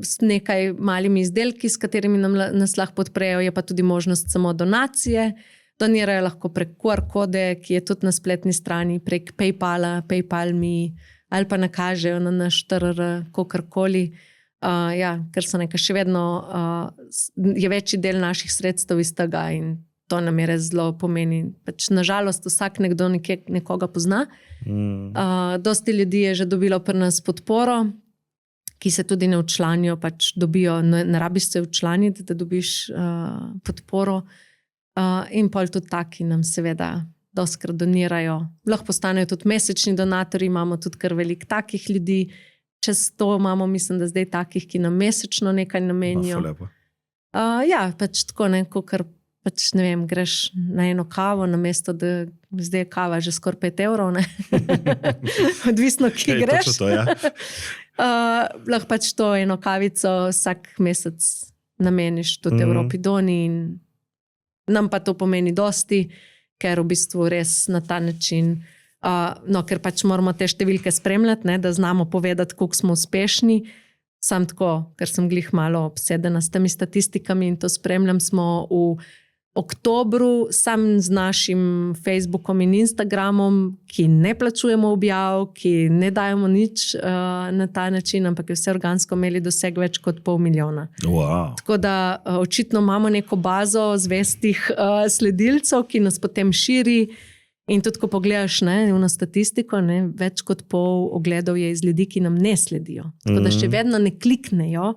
s nekaj malimi izdelki, s katerimi nas lahko podprejo, je pa tudi možnost samo donacije. Donirajo lahko prek QR kode, ki je tudi na spletni strani, prek PayPala, PayPal.me, ali pa nakažejo na naš TRR, kakorkoli. Ja, ker so nekaj še vedno, je večji del naših sredstev iz tega in to nam je res zelo pomeni. Pač, nažalost, vsak nekdo nekoga pozna. Dosti ljudi je že dobilo pri nas podporo, ki se tudi ne včlanijo, pač dobijo, ne rabiš se včlaniti, da dobiš podporo. In pol tudi taki nam seveda doskrat donirajo. Lahko postanejo tudi mesečni donatorji, imamo tudi kar veliko takih ljudi. Čez 100 imamo, mislim, da zdaj takih, ki nam mesečno nekaj namenijo. Ja, pač tako neko, kar pač ne vem, greš na eno kavo, namesto da zdaj je kava že skoraj 5 evrov, ne? Odvisno, ki greš. To, ja. Lahko pač to eno kavico vsak mesec nameniš tudi Evropi Doni in nam pa to pomeni dosti, ker v bistvu res na ta način, ker pač moramo te številke spremljati, ne, da znamo povedati, koliko smo uspešni. Sam tako, ker sem glih malo obsedena s temi statistikami in to spremljam, smo v oktobru sam z našim Facebookom in Instagramom, ki ne plačujemo objav, ki ne dajemo nič na ta način, ampak je vse organsko imeli doseg več kot 500 000. Wow. Tako da očitno imamo neko bazo zvestih sledilcev, ki nas potem širi. In tudi, ko pogledaš na statistiko, ne, več kot pol ogledov je iz ljudi, ki nam ne sledijo. Tako da še vedno ne kliknejo,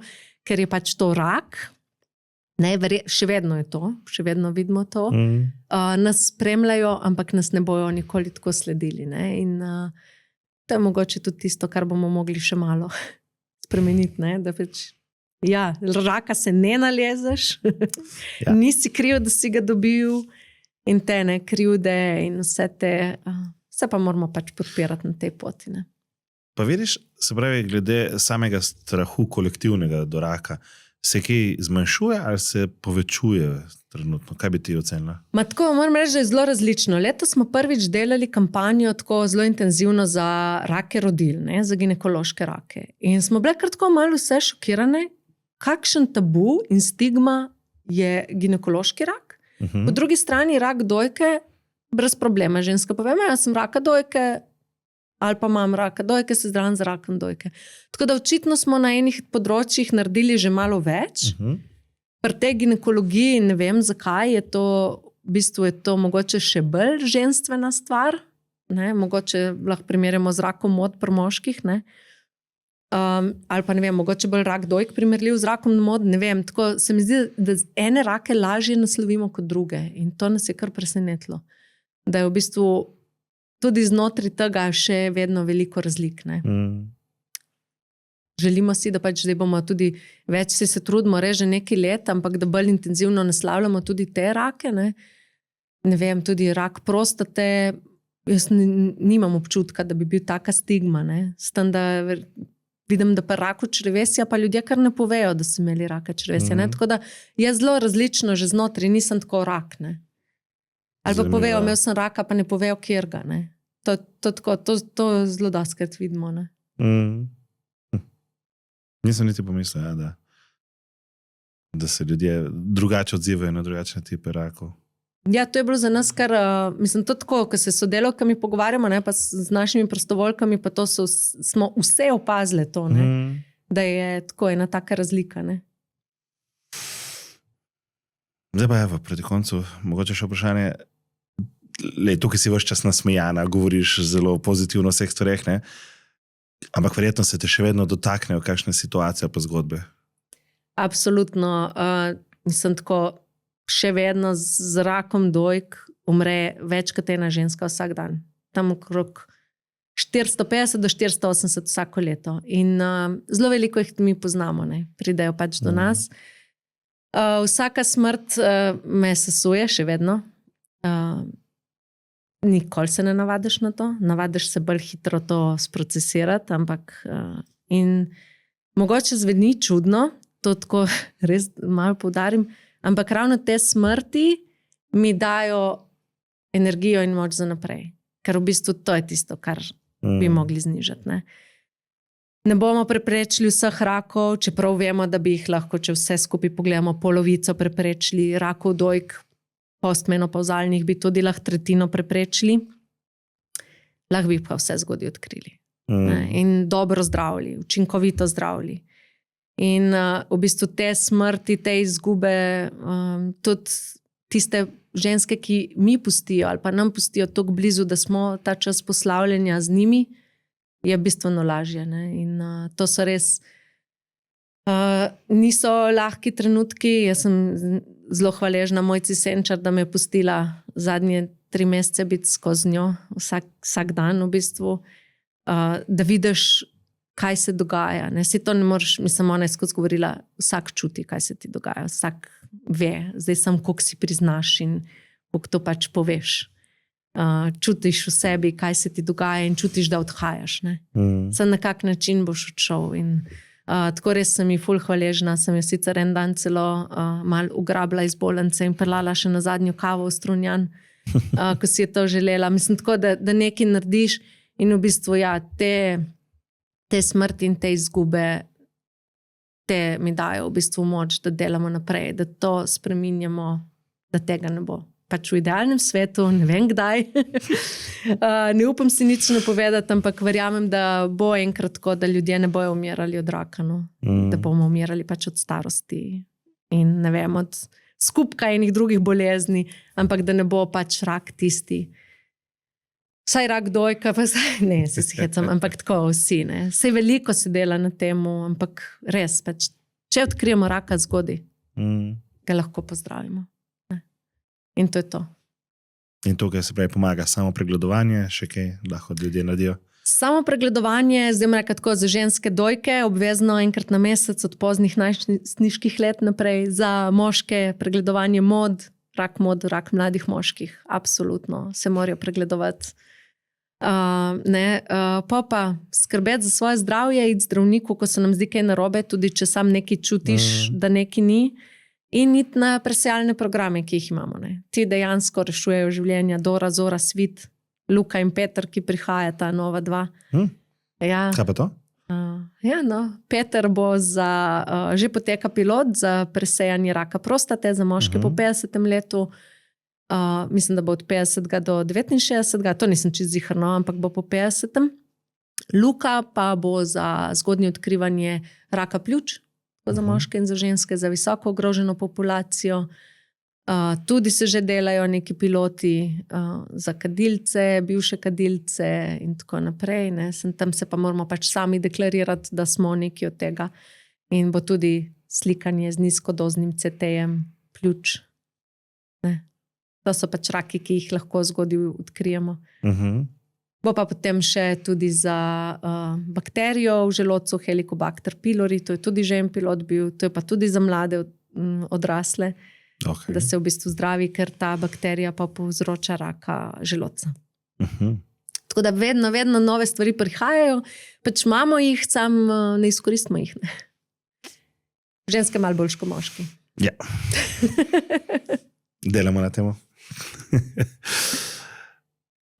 ker je pač to rak. Ne, še vedno je to, še vedno vidimo to. Nas spremljajo, ampak nas ne bojo nikoli tako sledili. Ne. In to je mogoče tudi tisto, kar bomo mogli še malo spremeniti. Ne, da pač, ja, raka se ne nalezeš, ja. Nisi kriv, da si ga dobil. In te ne krivde in vse te, vse pa moramo pač podpirati na tej poti. Ne. Pa vidiš, se pravi, glede samega strahu kolektivnega do raka, se kaj zmanjšuje ali se povečuje trenutno? Kaj bi ti ocenila? Tako, moram reči, da je zelo različno. Letos smo prvič delali kampanjo tako zelo intenzivno za rake rodil, ne, za ginekološke rake. In smo bile kar tako malo vse šokirane, kakšen tabu in stigma je ginekološki rak. Po drugi strani rak dojke, brez problema. Ženska pove, jaz sem raka dojke, ali pa imam raka dojke, se zdravim z rakom dojke. Tako da očitno smo na enih področjih naredili že malo več. Pri tej ginekologiji ne vem, zakaj je to, v bistvu je to mogoče še bolj ženstvena stvar. Ne? Mogoče lahko primerjamo z rakom mod pri moških, ne? Ali pa ne vem, mogoče bolj rak dojk primerljiv z rakom mod, ne vem, tako se mi zdi, da ene rake lažje naslovimo kot druge in to nas je kar presenetilo, da je v bistvu tudi znotraj tega še vedno veliko razlik, ne. Želimo si, da pač zdaj bomo tudi več se trudimo, reže nekaj let, ampak da bolj intenzivno naslavljamo tudi te rake, ne. Ne vem, tudi rak prostate, jaz nimam občutka, da bi bil taka stigma, ne, s tem, da vidim, da pa raku črevesja, pa ljudje kar ne povejo, da so imeli raka črevesja. Tako da je zelo različno že znotraj, nisem tako rak. Ne? Ali pa povejo, imel sem raka, pa ne povejo, kjer ga. Ne? To zelo doskrat vidimo. Ne? Nisem niti pomislil, ja, da se ljudje drugače odzivajo na drugačne tipe rakov. Ja, to je bilo za nas kar, mislim, to tako, ko se s sodelavkami pogovarjamo, ne, pa z našimi prostovoljkami, pa to smo vse opazili to, ne, da je tako ena taka razlika. Ne. Zdaj pa evo, proti koncu, mogoče še vprašanje, tukaj si ves čas nasmejana, govoriš zelo pozitivno o vseh stvareh, ne, ampak verjetno se te še vedno dotaknejo kakšne situacije pa zgodbe. Absolutno, mislim tako, še vedno z rakom dojk umre več kot ena ženska vsak dan. tam okrog 450 do 480 vsako leto. In zelo veliko jih mi poznamo, ne? Pridejo pač do nas. Vsaka smrt me sesuje še vedno. Nikoli se ne navadiš na to. Navadiš se bolj hitro to sprocesirati, ampak in mogoče zveni čudno, to tako res malo poudarim, ampak ravno te smrti mi dajo energijo in moč za naprej. Ker v bistvu to je tisto, kar bi mogli znižati. Ne bomo preprečili vseh rakov, čeprav vemo, da bi jih lahko, če vse skupaj pogledamo, polovico preprečili. Rakov dojk, postmenopauzalnih bi tudi lahko tretjino preprečili. Lahko bi pa vse zgodaj odkrili. In dobro zdravili, učinkovito zdravili. In v bistvu te smrti, te izgube, tudi tiste ženske, ki mi pustijo ali pa nam pustijo tako blizu, da smo ta čas poslavljanja z njimi, je bistveno lažje. Ne? In to so res niso lahki trenutki. Jaz sem zelo hvaležna Mojci Senčar, da me je pustila zadnje 3 mesece biti skozi njo, vsak dan v bistvu, da vidiš, kaj se dogaja. Ne? Si to ne moreš, mislim, ona je skozi govorila, vsak čuti, kaj se ti dogaja, vsak ve, zdaj sem, koliko si priznaš in koliko to pač poveš. Čutiš v sebi, kaj se ti dogaja in čutiš, da odhajaš. Sam na kak način boš odšel. In tako res sem ji ful hvaležna. Sem jo sicer en dan celo malo ugrabila iz bolnice in pelala še na zadnjo kavo v Strunjan, ko si je to želela. Mislim tako, da nekaj narediš in v bistvu ja, te smrti in te izgube te mi dajo v bistvu moč, da delamo naprej, da to spreminjamo, da tega ne bo. Pač v idealnem svetu, ne vem kdaj. Ne upam si nič napovedati, ampak verjamem, da bo enkrat tako, da ljudje ne bojo umirali od raka, no? Da bomo umirali pač od starosti in ne vem, od skupka enih drugih bolezni, ampak da ne bo pač rak tisti. Vsaj rak dojka, pa ne, se hecam, ampak tako vsi, ne. Saj veliko se dela na temu, ampak res, pač, če odkrijemo raka zgodaj, ga lahko pozdravimo. In to je to. In to, kaj se pravi, pomaga samo pregledovanje, še kaj lahko ljudje naredijo? Samo pregledovanje, zdaj reka tako, za ženske dojke, obvezno enkrat na mesec od poznih najstniških let naprej, za moške pregledovanje mod, rak mladih moških, absolutno se morajo pregledovati. Pa skrbeti za svoje zdravje, iti zdravniku, ko se nam zdi kaj narobe, tudi če sam nekaj čutiš, da nekaj ni. In iti na presejalne programe, ki jih imamo. Ne. Ti dejansko rešujejo življenja. Dora, Zora, Svit, Luka in Peter, ki prihajata, nova 2. Ja. Kaj pa to? Peter bo že poteka pilot za presejanje raka prostate za moške po 50. letu. Mislim, da bo od 50. do 69. To nisem čisto ziherno, ampak bo po 50. Luka pa bo za zgodnje odkrivanje raka pljuč, za moške in za ženske, za visoko ogroženo populacijo. Tudi se že delajo neki piloti za kadilce, bivše kadilce in tako naprej. Ne. Tam se pa moramo pač sami deklarirati, da smo neki od tega. In bo tudi slikanje z nizkodoznim CT-jem pljuč. Ne. To so pač raki, ki jih lahko zgodaj odkrijemo. Bo pa potem še tudi za bakterijo v želodcu, Helicobacter pylori, to je tudi že en pilot bil, to je pa tudi za mlade odrasle, da se v bistvu zdravi, ker ta bakterija pa povzroča raka želodca. Tako da vedno nove stvari prihajajo, pač imamo jih, sam ne izkoristimo jih. Ne. Ženske malo bolj kot moški. Ja. Delamo na temo.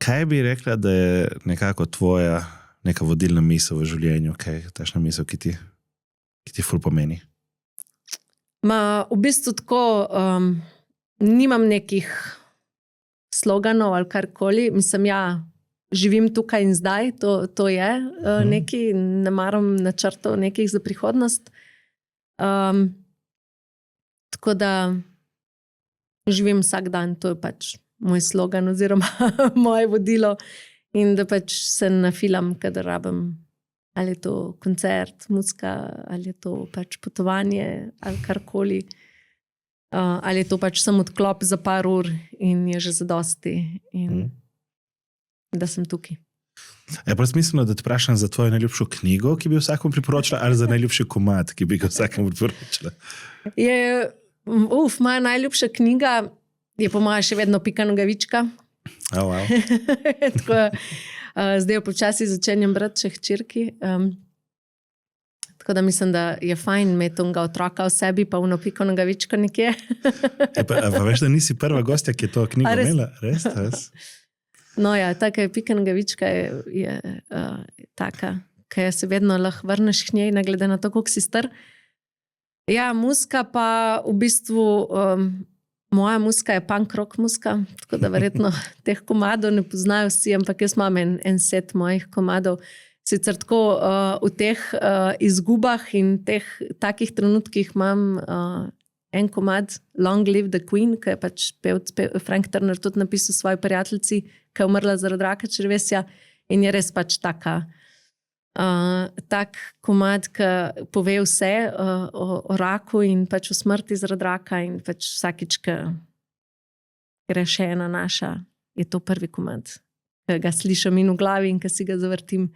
Kaj bi rekla, da je nekako tvoja neka vodilna misel v življenju? Kaj je tašna misel, ki ti ful pomeni? V bistvu tako nimam nekih sloganov ali karkoli. Mislim, živim tukaj in zdaj, to je nekaj, ne maram načrtov nekih za prihodnost. Tako da živim vsak dan, to je pač moj slogan oziroma moje vodilo in da pač se nafilam, kadar rabim, ali je to koncert, muzika, ali je to pač potovanje ali karkoli, ali je to pač samo odklop za par ur in je že zadosti. In da sem tukaj. Je pa smiselno, da te vprašam za tvojo najljubšo knjigo, ki bi jo vsakom priporočila, ali za najljubši komad, ki bi ga vsakom priporočila? Moja najljubša knjiga je po mojem še vedno Pika Nogavička. Oh, wow. Tako, zdaj jo počasi začenjam brati še hčerki. Tako da mislim, da je fajn imeti onega otroka v sebi, pa uno Piko Nogavičko nekje. Pa veš, da nisi prva gostja, ki je to knjigo imela? Res? No ja, taka je Pika Nogavička je taka, ki se vedno lahko vrneš k njej, ne glede na to, koliko si star. Ja, muska pa v bistvu, moja muska je punk rock muska, tako da verjetno teh komadov ne poznajo vsi, ampak jaz imam en set mojih komadov. Sicer tako v teh izgubah in teh takih trenutkih imam en komad Long Live the Queen, ki je pač Frank Turner tudi napisal svoji prijateljici, ki je umrla zaradi raka črevesja in je res pač tak komad, ki pove vse o raku in pač o smrti zaradi raka in pač vsakič, ki gre še ena naša, je to prvi komad, ki ga slišim in v glavi in ki si ga zavrtim.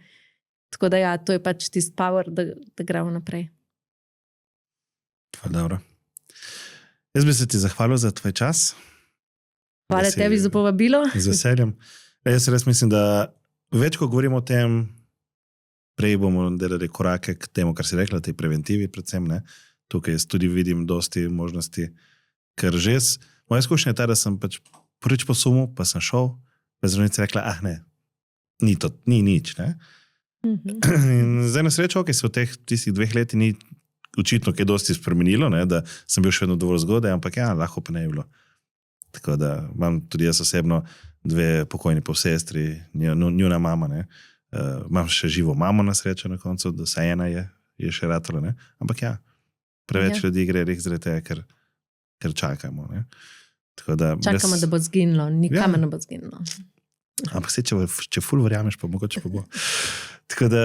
Tako da ja, to je pač tisti power, da gremo naprej. Dobro. Jaz bi se ti zahvalil za tvoj čas. Hvala tebi za povabilo. Z veseljem. Jaz res mislim, da več, ko govorimo o tem, prej bomo delali korake k temu, kar si rekla, tej preventivi predvsem, ne? Tukaj jaz tudi vidim dosti možnosti, ker že moja izkušnja je ta, da sem pač prvič posumil, pa sem šel, pa zdravnica rekla, ne, ni nič, ne? In zdaj na srečo, ki se v tistih 2 letih ni očitno kaj dosti spremenilo, ne, da sem bil še vedno dovolj zgodaj, ampak ja, lahko pa ne je bilo. Tako da imam tudi jaz osebno 2 pokojni polsestri, njuna mama, ne. Imam še živo mamo na srečo na koncu, da vsaj ena je še ratala, ne. Ampak ja, preveč ljudi gre res zaradi tega, ker čakamo, ne. Tako da čakamo, da bo zginilo, nikame ne bo zginilo. Ampak se, če ful verjameš, pa mogoče pa bo. Tako da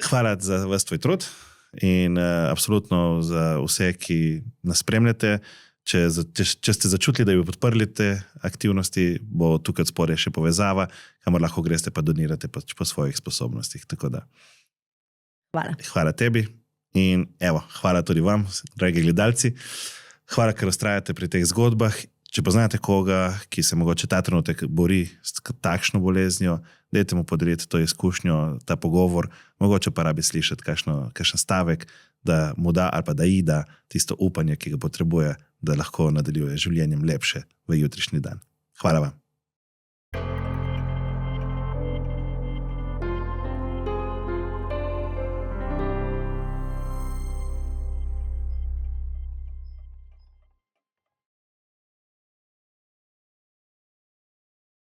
hvala za vas tvoj trud in absolutno za vse, ki nas spremljate. Če ste začutili, da bi podprli te aktivnosti, bo tukaj spodaj še povezava, kamor lahko greste pa donirate po svojih sposobnostih. Tako da hvala tebi in evo, hvala tudi vam, dragi gledalci. Hvala, ker ustrajate pri teh zgodbah. Če poznate koga, ki se mogoče ta trenutek bori s takšno boleznijo, dajte mu podariti to izkušnjo, ta pogovor, mogoče pa rabi slišati kakšen stavek, da mu da ali pa da ji da tisto upanje, ki ga potrebuje, da lahko nadaljuje življenjem lepše v jutrišnji dan. Hvala vam.